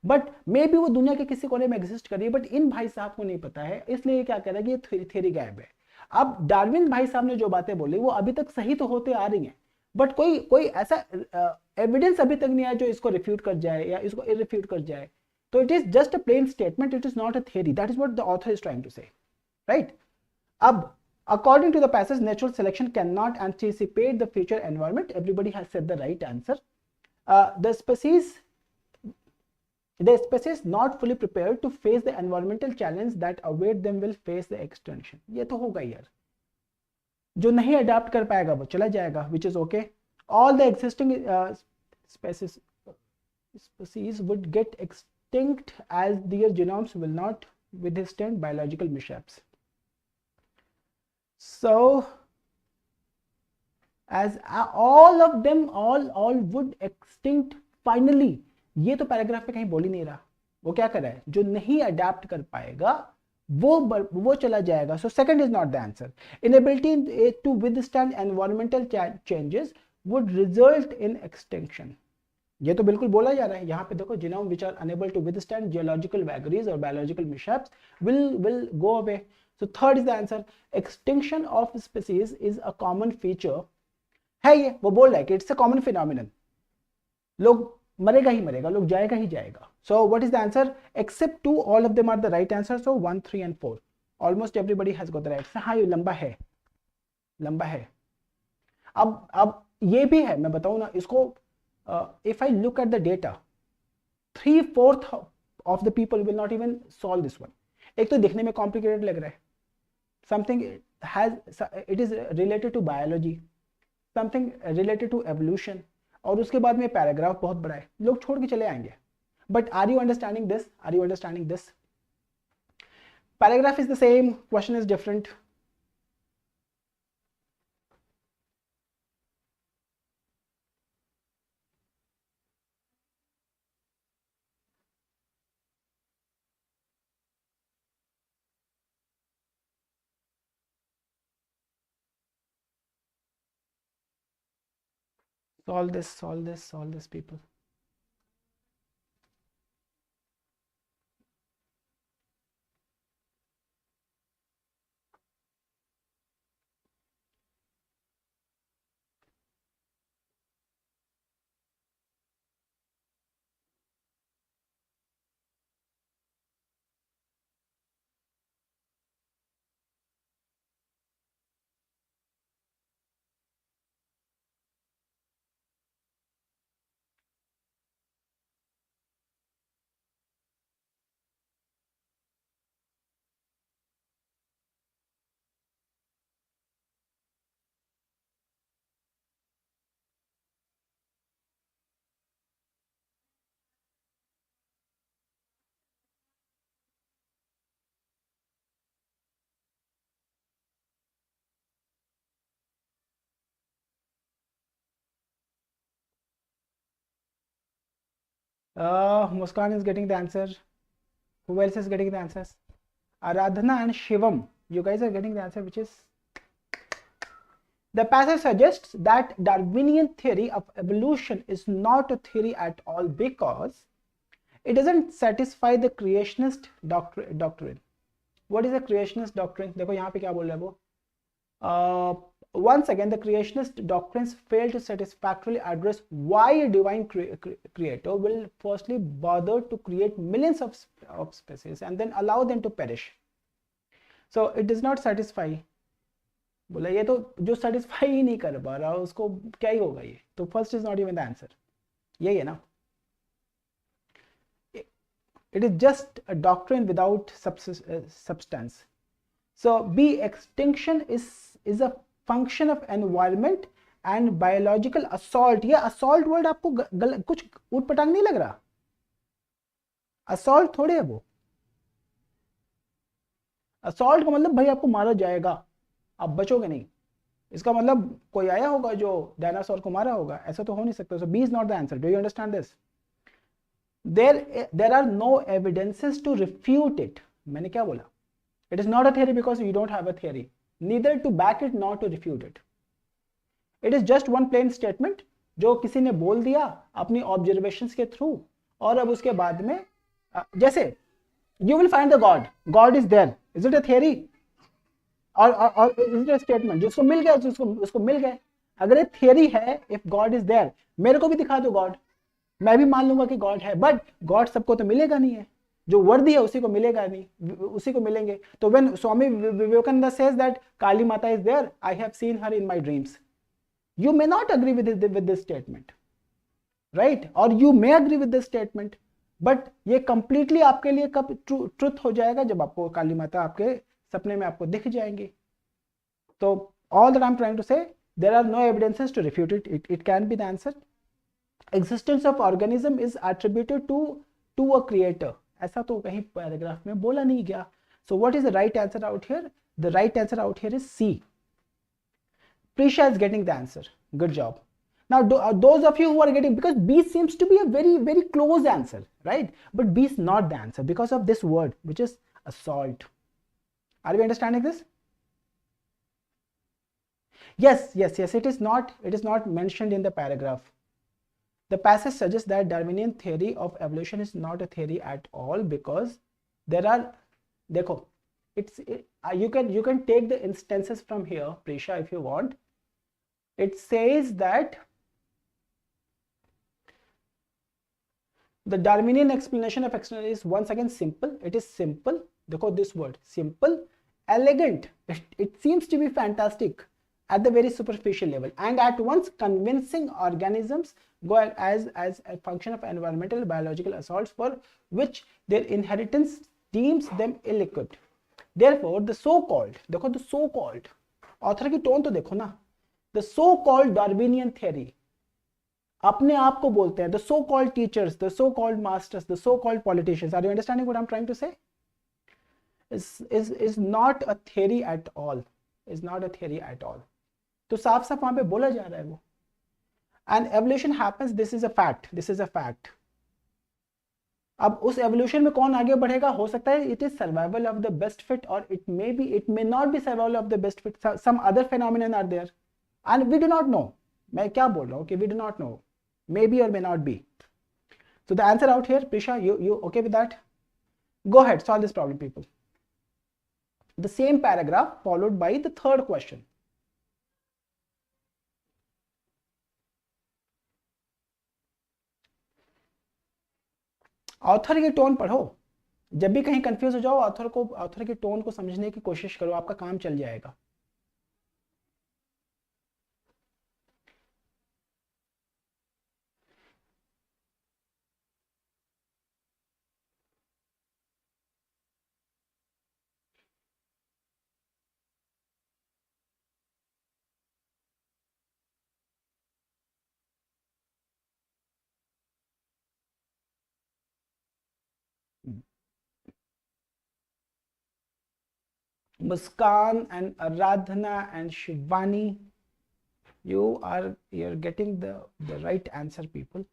बट मे बी वो दुनिया के किसी कोने में एग्जिस्ट कर रही है, बट इन भाई साहब को नहीं पता है, इसलिए क्या कह रहा है कि ये थ्योरी गायब है. अब डार्विन भाई साहब ने जो बातें बोली वो अभी तक सही तो होते आ रही हैं, बट कोई ऐसा एविडेंस अभी तक नहीं आया जो इसको रिफ्यूट कर जाए या इसको इरिफ्यूट कर जाए. तो it is just a plain statement, it is not a theory. That is what the author is trying to say, right. अब according to the passage, natural selection cannot anticipate the future environment. Everybody has said the right answer. The species not fully prepared to face the environmental challenge that await them will face the extinction. ये तो होगा यार, जो नहीं adapt कर पाएगा वो चला जाएगा, which is okay. All the existing species would get extinct as their genomes will not withstand biological mishaps. So as all of them all would extinct finally. ये तो पैराग्राफ पे कहीं बोल ही नहीं रहा. वो क्या कर रहा है, जो नहीं अडेप्ट कर पाएगा वो चला जाएगा. So second is not the answer. Inability to withstand environmental changes would result in extinction. ये तो बिल्कुल बोला जा रहा है यहाँ पे. देखो, genome which are unable to withstand geological vagaries or biological mishaps will go away. So third is the answer. Extinction of species is a common feature. है ये, वो बोल रहा है कि it's a common phenomenon. लोग मरेगा ही मरेगा, लोग जाएगा ही जाएगा. So what is the answer? Except 2, all of them are the right answer. So 1, 3 and 4. Almost everybody has got the right. हाँ, ये लंबा है, लंबा है. अब ये भी है, मैं बताऊँ ना इसको. If I look at the data, 3/4 of the people will not even solve this one. एक तो दिखने में complicated लग रहा है. Something it is related to biology, something related to evolution, और उसके बाद में पैराग्राफ बहुत बड़ा है, लोग छोड़ के चले आएंगे. But are you understanding this? Are you understanding this? Paragraph is the same, question is different. Solve this people. Muskan is getting the answer. Who else is getting the answers? Aradhana and Shivam, you guys are getting the answer, which is the passage suggests that Darwinian theory of evolution is not a theory at all because it doesn't satisfy the creationist doctrine. What is a creationist doctrine? देखो यहाँ पे क्या बोल रहा है वो. Once again, the creationist doctrines fail to satisfactorily address why a divine creator will firstly bother to create millions of species and then allow them to perish. So it does not satisfy. बोला ये तो जो satisfy ही नहीं कर पा रहा उसको क्या ही होगा ये. तो first is not even the answer. यही है ना. It is just a doctrine without substance. So B, extinction is a function of environment and biological assault. ये assault word आपको कुछ ऊट-पटांग नहीं लग रहा? assault थोड़े है वो. assault का मतलब भाई आपको मारा जाएगा, आप बचोगे नहीं. इसका मतलब कोई आया होगा जो डायनासोर को मारा होगा, ऐसा तो हो नहीं सकता. So B is not the answer. Do you understand this? There are no evidences to refute it. मैंने क्या बोला? It is not a theory because you don't have a theory. Neither to back it nor to refute it. It is just one plain statement जो किसी ने बोल दिया अपनी observations के through, और अब उसके बाद में जैसे you will find the God is there. Is it a theory? और is it a statement? जिसको मिल गया उसको मिल गए. अगर ये theory है, if God is there, मेरे को भी दिखा दो God, मैं भी मान लूंगा कि God है. बट God सबको तो मिलेगा नहीं है. जो वर्दी है उसी को मिलेगा नहीं, उसी को मिलेंगे. तो when Swami Vivekananda says that Kali Mata is there, I have seen her in my dreams. You may not agree with this statement, right? Or you may agree with this statement, but ये completely आपके लिए कब truth हो जाएगा? जब आपको काली माता आपके सपने में आपको दिख जाएंगी. तो all that I'm trying to say, there are no evidences to refute it. It can be the answer. Existence of organism is attributed to to a creator, ऐसा तो कहीं पैराग्राफ में बोला नहीं गया. So what is the right answer out here? The right answer out here is C. Prisha is getting the answer. Good job. Now, those of you who are getting, because B seems to be a very, very close answer, right? But B is not the answer because of this word, which is assault. Are we understanding this? Yes. It is not mentioned in the paragraph. The passage suggests that Darwinian theory of evolution is not a theory at all, because there are, देखो, you can take the instances from here, Prisha, if you want. It says that the Darwinian explanation of external is once again simple. It is simple. देखो this word, simple, elegant. It seems to be fantastic at the very superficial level, and at once convincing. Organisms go as a function of environmental biological assaults for which their inheritance deems them ill-equipped. Therefore, the so-called, देखो the so-called, author की tone तो देखो ना, the so-called Darwinian theory, अपने आप को बोलते हैं the so-called teachers, the so-called masters, the so-called politicians. Are you understanding what I'm trying to say? Is not a theory at all. Is not a theory at all. तो साफ साफ वहां पे बोला जा रहा है वो. And evolution happens. This is a fact. This is a fact. अब उस evolution में कौन आगे बढ़ेगा? हो सकता है it is survival of the best fit, or it may not be survival of the best fit. Some other phenomenon are there, and we do not know. मैं क्या बोल रहा हूँ कि we do not know. Maybe or may not be. So the answer out here, Prisha, you okay with that? Go ahead, solve this problem, people. The same paragraph followed by the third question. Author की tone पढ़ो. जब भी कहीं confuse हो जाओ, author की tone को समझने की कोशिश करो, आपका काम चल जाएगा. Muskan and Aradhana and Shivani, you're getting the right answer, people.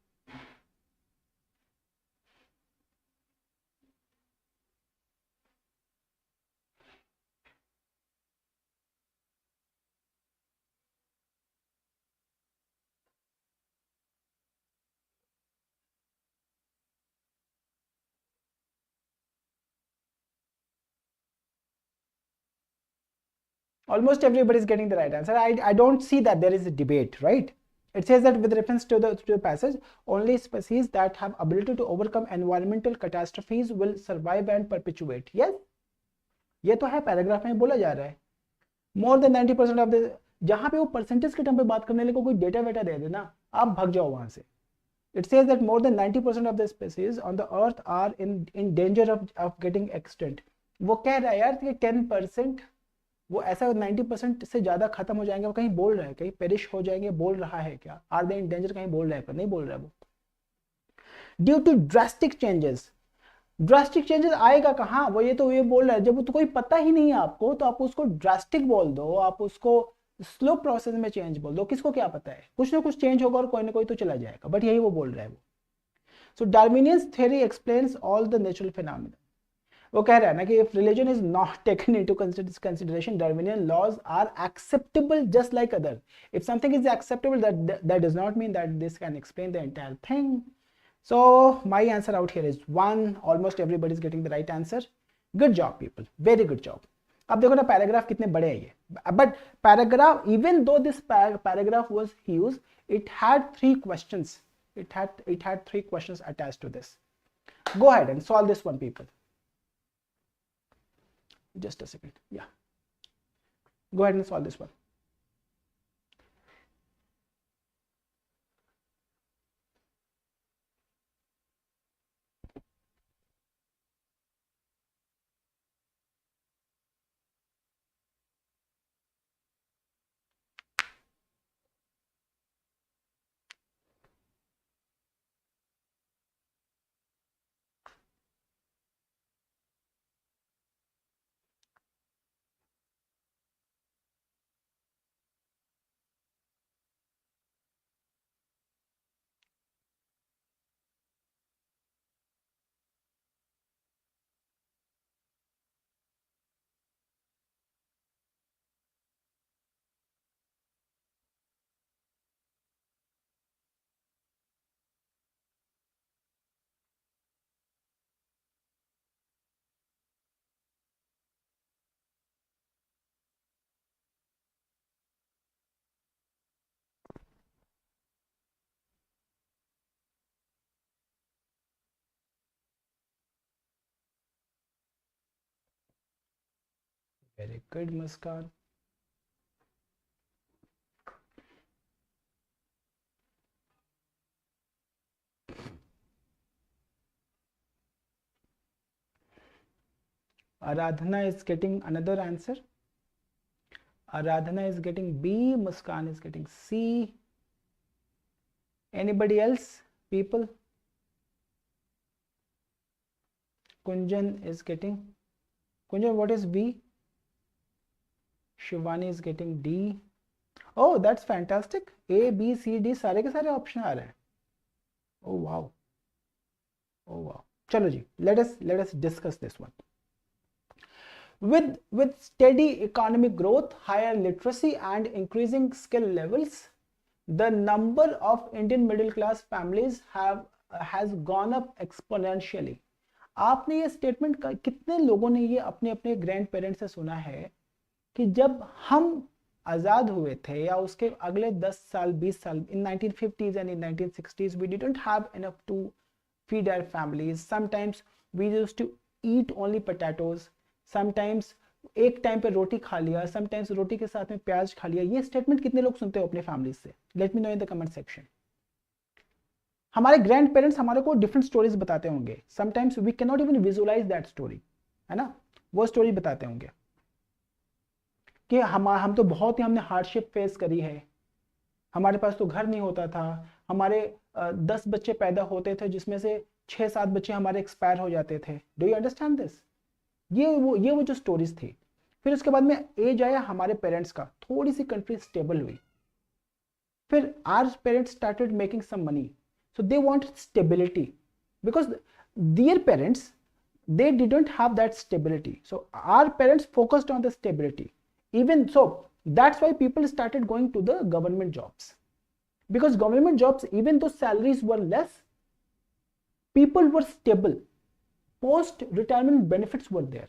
Almost everybody is getting the right answer. I don't see that there is a debate, right? It says that with reference to the passage, only species that have ability to overcome environmental catastrophes will survive and perpetuate. Yes, ये तो है, paragraph में बोला जा रहा है. More than 90% of the, जहां पे वो परसेंटेज के टर्म पे बात करने को कोई डेटा वेटा दे देना, आप भाग जाओ वहां से. It says that more than 90% of the species on the earth are in danger of getting extinct. वो कह रहा है यार कि 10%, वो ऐसा 90% से ज्यादा खत्म हो जाएंगे, वो कहीं बोल रहा है, कहीं पेरिश हो जाएंगे, बोल रहा है क्या? आर दे इन डेंजर, कहीं बोल रहा है, पर नहीं बोल रहा है वो. Due to drastic changes. Drastic changes आएगा कहाँ? वो ये बोल रहा है, जब तो कोई पता ही नहीं है आपको, तो आप उसको ड्रास्टिक बोल दो, आप उसको स्लो प्रोसेस में चेंज बोल दो. किसको क्या पता है? कुछ ना कुछ चेंज होगा और कोई ना कोई तो चला जाएगा, बट यही वो बोल रहा है वो. So Darwinians theory explains all the natural phenomena. वो कह रहा है ना कि if religion is not taken into consideration, Darwinian laws are acceptable just like other. If something is acceptable, that does not mean that this can explain the entire thing. So my answer out here is 1. Almost everybody is getting the right answer. Good job, people. Very good job. अब देखो ना paragraph कितने बड़े हैं ये. But paragraph, even though this paragraph was huge, it had 3 questions. It had 3 questions attached to this. Go ahead and solve this one, people. Just a second. Yeah, go ahead and solve this one. Very good Muskan. Aradhana is getting another answer. Aradhana is getting B. Muskan is getting C. Anybody else? People? Kunjan is getting. Kunjan, what is B? Shivani is getting D. Oh, that's fantastic. A, B, C, D सारे के सारे option आ रहे हैं. Oh wow. Oh wow. चलो जी, let us discuss this one. With steady economic growth, higher literacy and increasing skill levels, the number of Indian middle class families has gone up exponentially. आपने ये statement कितने लोगों ने ये अपने अपने grand parents से सुना है कि जब हम आज़ाद हुए थे या उसके अगले 10 साल 20 साल in 1950s and in 1960s we didn't have enough to feed our families. Sometimes we used to eat only potatoes. Sometimes एक टाइम पे रोटी खा लिया, समटाइम्स रोटी के साथ में प्याज खा लिया. ये स्टेटमेंट कितने लोग सुनते हो अपने फैमिली से? Let me know in the comment section. हमारे ग्रैंड पेरेंट्स हमारे को डिफरेंट स्टोरीज बताते होंगे. Sometimes we can not even visualise that story, है ना? वो स्टोरी बताते होंगे कि हम तो बहुत ही हमने हार्डशिप फेस करी है. हमारे पास तो घर नहीं होता था, हमारे 10 बच्चे पैदा होते थे जिसमें से 6-7 बच्चे हमारे एक्सपायर हो जाते थे. Do you understand this? ये वो जो स्टोरीज थी. फिर उसके बाद में एज आया हमारे पेरेंट्स का, थोड़ी सी कंट्री स्टेबल हुई. फिर our parents started making some money, so they wanted stability because their parents they didn't have that stability. So our parents focused on the stability. Even so, that's why people started going to the government jobs, because government jobs, even though salaries were less, people were stable. Post retirement benefits were there,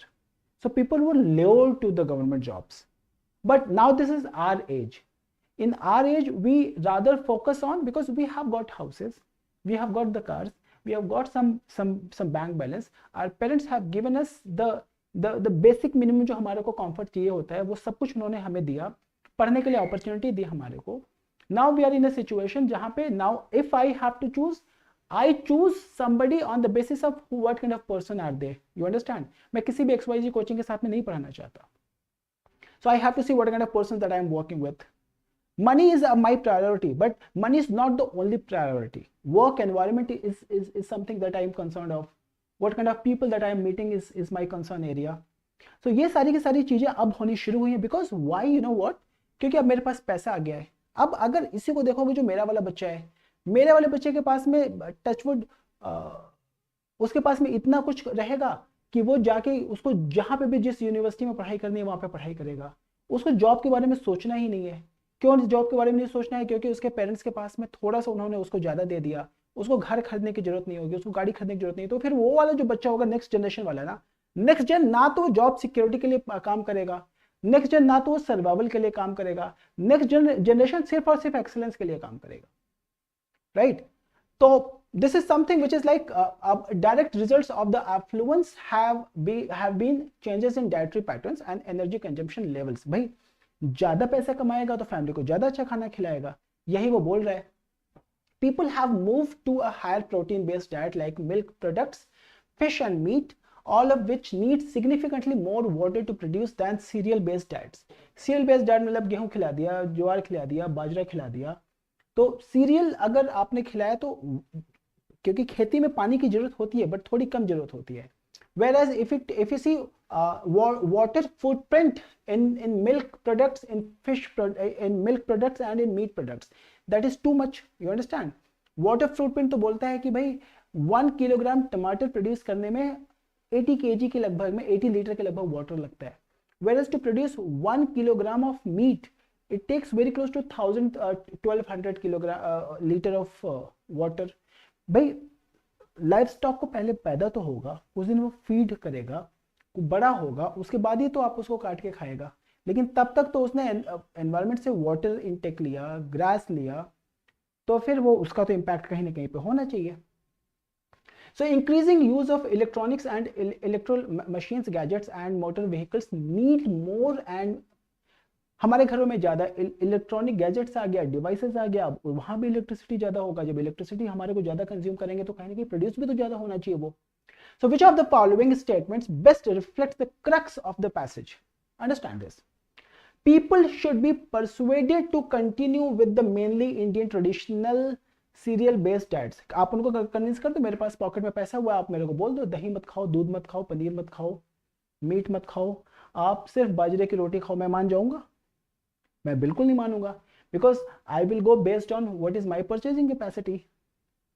so people were lured to the government jobs. But now this is our age. In our age we rather focus on, because we have got houses, we have got the cars, we have got some bank balance. Our parents have given us the basic minimum जो हमारे को comfort चाहिए होता है, वो सब कुछ उन्होंने हमें दिया. पढ़ने के लिए opportunity दी हमारे को. Now we are in a situation जहाँ पे now if I have to choose, I choose somebody on the basis of what kind of person are they. You understand? मैं किसी भी XYZ coaching के साथ में नहीं पढ़ाना चाहता. So I have to see what kind of person that I am working with. Money is my priority, but money is not the only priority. Work environment is something that I am concerned of. What kind of people that I am meeting is my concern area. So ये सारी की सारी चीजें अब होनी शुरू हुई हैं. Because why? You know what? क्योंकि अब मेरे पास पैसा आ गया है. अब अगर इसी को देखोगे, जो मेरा वाला बच्चा है, मेरे वाले बच्चे के पास में टचवुड उसके पास में इतना कुछ रहेगा कि वो जाके उसको जहाँ पे भी जिस यूनिवर्सिटी में पढ़ाई करनी है वहाँ पे पढ़ाई करेगा. उसको जॉब के बारे में सोचना ही नहीं है. क्यों जॉब के बारे में नहीं सोचना है? क्योंकि उसके पेरेंट्स के पास में थोड़ा सा उन्होंने उसको ज़्यादा दे दिया. उसको घर खरीदने की जरूरत नहीं होगी, उसको गाड़ी खरीदने की जरूरत नहीं. तो फिर वो वाला जो बच्चा होगा, नेक्स्ट जनरेशन वाला ना, नेक्स्ट जन ना तो जॉब सिक्योरिटी के लिए काम करेगा, नेक्स्ट जन ना तो सर्वाइवल के लिए काम करेगा, नेक्स्ट जनरेशन सिर्फ और सिर्फ एक्सेलेंस के लिए काम करेगा. राइट? तो this is something which is like direct results of the affluence have been changes in dietary patterns and energy consumption levels. भाई ज्यादा पैसा कमाएगा तो फैमिली को ज्यादा अच्छा खाना खिलाएगा, यही वो बोल रहा है. People have moved to a higher protein based diet like milk products, fish and meat, all of which need significantly more water to produce than cereal based diets. Cereal based diet मतलब गेहूं खिला दिया, ज्वार खिला दिया, बाजरा खिला दिया. तो serial अगर आपने खिलाया तो, क्योंकि खेती में पानी की जरूरत होती है बट थोड़ी कम जरूरत होती है. Whereas if you see water footprint in milk products, in in milk products and in meat products, that is too much. You understand? Water footprint तो बोलता है कि भाई 1 किलोग्राम टमाटर प्रोड्यूस करने में 80 kg के लगभग में 80 लीटर के लगभग वाटर लगता है. Whereas to produce 1 kilogram of meat, it takes very close to 1200 liter of water. भाई लाइफ स्टॉक को पहले पैदा तो होगा, उस दिन वो फीड करेगा, बड़ा होगा, उसके बाद ही तो आप उसको काट के खाएगा. लेकिन तब तक तो उसने एनवायरनमेंट से वाटर इनटेक लिया, ग्रास लिया, तो फिर वो उसका तो इम्पैक्ट कहीं ना कहीं पे होना चाहिए. So increasing use of electronics and electrical machines, gadgets and motor vehicles need more and हमारे घरों में ज़्यादा इलेक्ट्रॉनिक गैजेट्स आ गया, डिवाइसेस आ गया, वहाँ भी इलेक्ट्रिसिटी ज़्यादा होगा. जब इलेक्ट्रिसिटी हमारे को ज़्यादा कंज्यूम करेंगे तो कहीं ना कहीं प्रोड्यूस भी तो ज़्यादा होना चाहिए वो. So which of the following statements best reflects the crux of the passage? Understand this. People should be persuaded to continue with the mainly Indian traditional serial based diets. आप उनको कन्विंस कर दो, मेरे पास पॉकेट में पैसा हुआ है, आप मेरे को बोल दो दही मत खाओ, दूध मत खाओ, पनीर मत खाओ, मीट मत खाओ, आप सिर्फ बाजरे की रोटी खाओ. मैं मान जाऊंगा? मैं बिल्कुल नहीं मानूंगा, because I will go based on what is my purchasing capacity.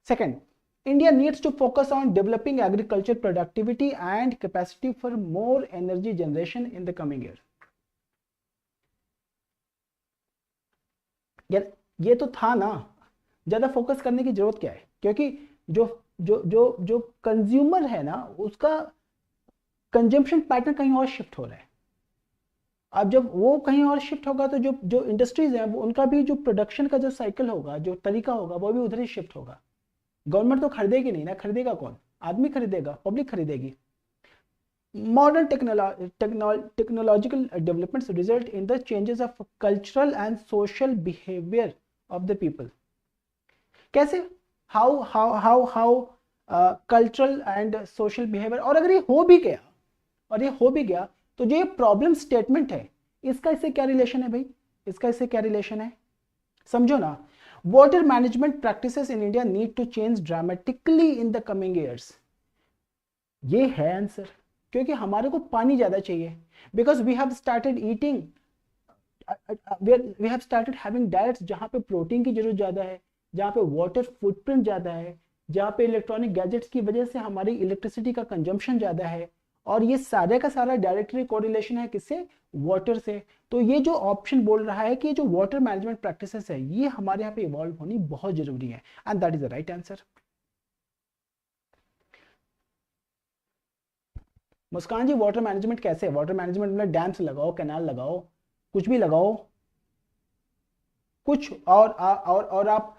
Second, India needs to focus on developing agriculture productivity and capacity for more energy generation in the coming year. ये तो था ना, ज़्यादा फोकस करने की जरूरत क्या है, क्योंकि जो जो जो जो कंज्यूमर है ना, उसका कंजम्पशन पैटर्न कहीं और शिफ्ट हो रहा है. अब जब वो कहीं और शिफ्ट होगा तो जो जो इंडस्ट्रीज हैं उनका भी जो प्रोडक्शन का जो साइकिल होगा, जो तरीका होगा, वो भी उधर ही शिफ्ट होगा. गवर्नमेंट तो खरीदेगी नहीं ना, खरीदेगा कौन? आदमी खरीदेगा, पब्लिक खरीदेगी. Modern technological developments result in the changes of cultural and social behavior of the people. कैसे? How cultural and social behavior. और अगर ये हो भी गया तो जो ये प्रॉब्लम स्टेटमेंट है, इसका इससे क्या रिलेशन है भाई? इसका इससे क्या रिलेशन है? समझो ना. Water management practices in India need to change dramatically in the coming years. ये है आंसर, क्योंकि हमारे को पानी ज्यादा चाहिए. Because we have started eating, we have started having diets जहाँ पे प्रोटीन की जरूरत ज्यादा है, जहाँ पे वाटर फुटप्रिंट ज्यादा है, जहाँ पे इलेक्ट्रॉनिक गैजेट्स की वजह से हमारी इलेक्ट्रिसिटी का कंजम्पशन ज्यादा है. और ये सारे का सारा डायरेक्टली कोरिलेशन है किससे? वाटर से. तो ये जो ऑप्शन बोल रहा है कि जो वाटर मैनेजमेंट प्रैक्टिसेस है, ये हमारे यहाँ पे इवॉल्व होनी बहुत जरूरी है, and that is the right answer. Muskan ji, water management कैसे है? वाटर मैनेजमेंट में डैम्स लगाओ, कैनाल लगाओ, कुछ भी लगाओ, कुछ और आप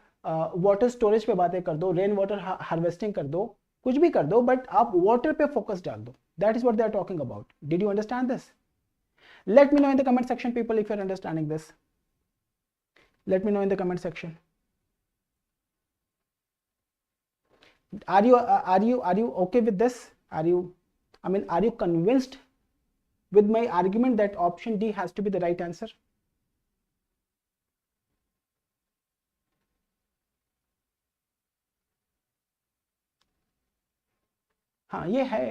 वाटर स्टोरेज पे बातें कर दो, रेन वाटर हार्वेस्टिंग कर दो, कुछ भी कर दो, बट आप वाटर पे फोकस डाल दो. That is what they are talking about. Did you understand this? Let me know in the comment section people if you are understanding this. Let me know in the comment section. Are you okay with this? Are you convinced with my argument that option D has to be the right answer? हाँ, ये है.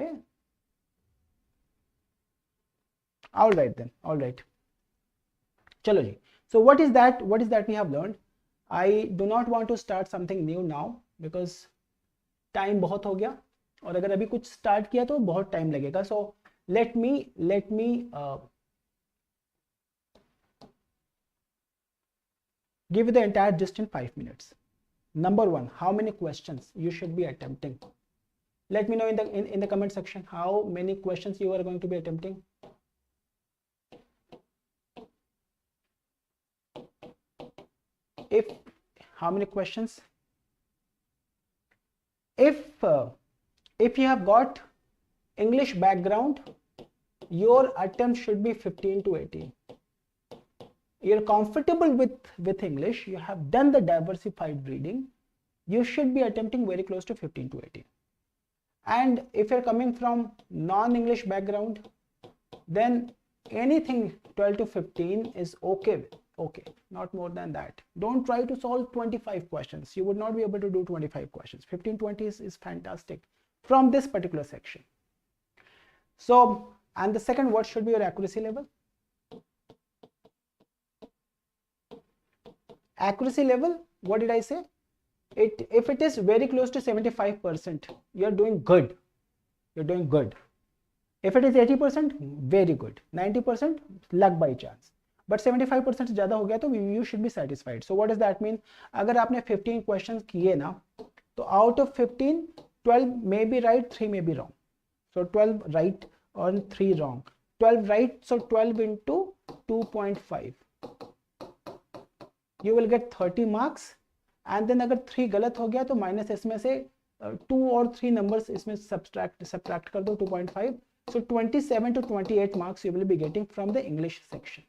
All right then. All right. चलो जी. So what is that we have learned? I do not want to start something new now because time बहुत हो गया, और अगर अभी कुछ स्टार्ट किया तो बहुत टाइम लगेगा. So let me give you the entire gist in 5 minutes. Number 1, how many questions you should be attempting? Let me know in the comment section how many questions you are going to be attempting. How many questions? If you have got English background, your attempt should be 15 to 18. You're comfortable with English, you have done the diversified reading, you should be attempting very close to 15 to 18. And if you're coming from non-English background, then anything 12 to 15 is okay, not more than that. Don't try to solve 25 questions. You would not be able to do 25 questions. 15-20 is fantastic from this particular section. So, and the second, what should be your accuracy level? Accuracy level, what did I say? If it is very close to 75%, you're doing good. If it is 80%, very good. 90%, luck by chance. But 75% ज़्यादा हो गया तो you should be satisfied. So what does that mean? अगर आपने 15 questions किए ना, तो out of 15, 12 may be right, 3 may be wrong. So 12 right and 3 wrong. 12 right, so 12 into 2.5. You will get 30 marks. And then अगर 3 गलत हो गया तो माइनस इसमें से 2 or 3 numbers इसमें subtract कर दो 2.5. So 27 to 28 marks you will be getting from the English section,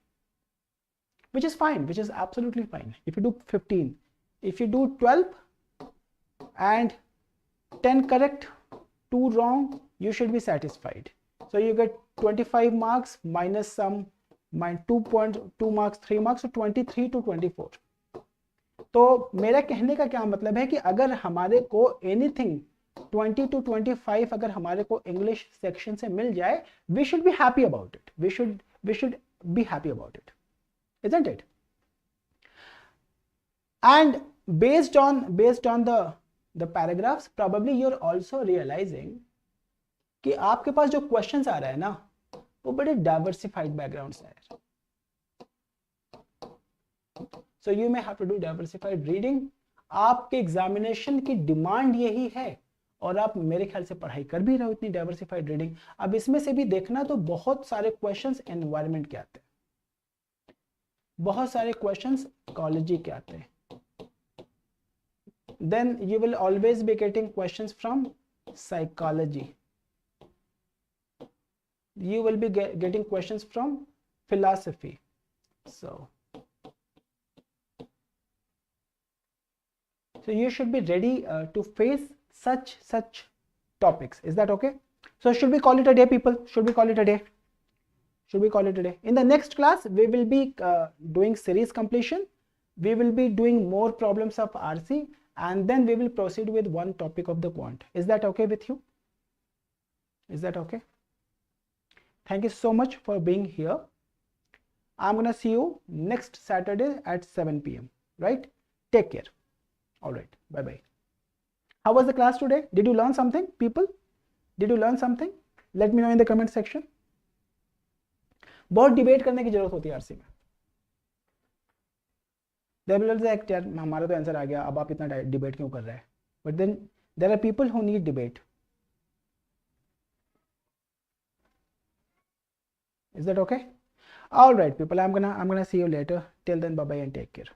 which is fine, which is absolutely fine. If you do 15, if you do 12 and 10 correct, 2 wrong, you should be satisfied. So you get 25 marks minus some 2.2 marks, 3 marks, so 23 to 24. तो मेरा कहने का क्या मतलब है कि अगर हमारे को एनीथिंग 20 to 25 अगर हमारे को इंग्लिश सेक्शन से मिल जाए, we should be happy about it. We should be happy about it, isn't it? And based on the paragraphs, probably you're also realizing कि आपके पास जो क्वेश्चंस आ रहा है ना, वो बड़े डाइवर्सिफाइड बैकग्राउंड से है. So you may have to do diversified reading. आपके एग्जामिनेशन की डिमांड यही है और आप मेरे ख्याल से पढ़ाई कर भी रहे हो इतनी डाइवर्सिफाइड रीडिंग. अब इसमें से भी देखना तो बहुत सारे क्वेश्चंस एनवायरनमेंट के आते हैं, बहुत सारे क्वेश्चंस इकोलॉजी के आते हैं. Then you will always be getting questions from psychology. You will be getting questions from philosophy. So you should be ready to face such topics. Is that okay? So should we call it a day, people? Should we call it a day? Should we call it a day? In the next class, we will be doing series completion. We will be doing more problems of RC, and then we will proceed with one topic of the quant. Is that okay with you? Is that okay? Thank you so much for being here. I'm gonna see you next Saturday at 7 p.m. Right? Take care. All right. Bye bye. How was the class today? Did you learn something, people? Did you learn something? Let me know in the comment section. बहुत debate करने की जरूरत होती है RC में. यार हमारा तो आंसर आ गया, अब आप इतना डिबेट क्यों कर रहे हैं? But then there are people who need debate. Is that okay? All right, people. I'm gonna see you later. Till then, bye bye and take care.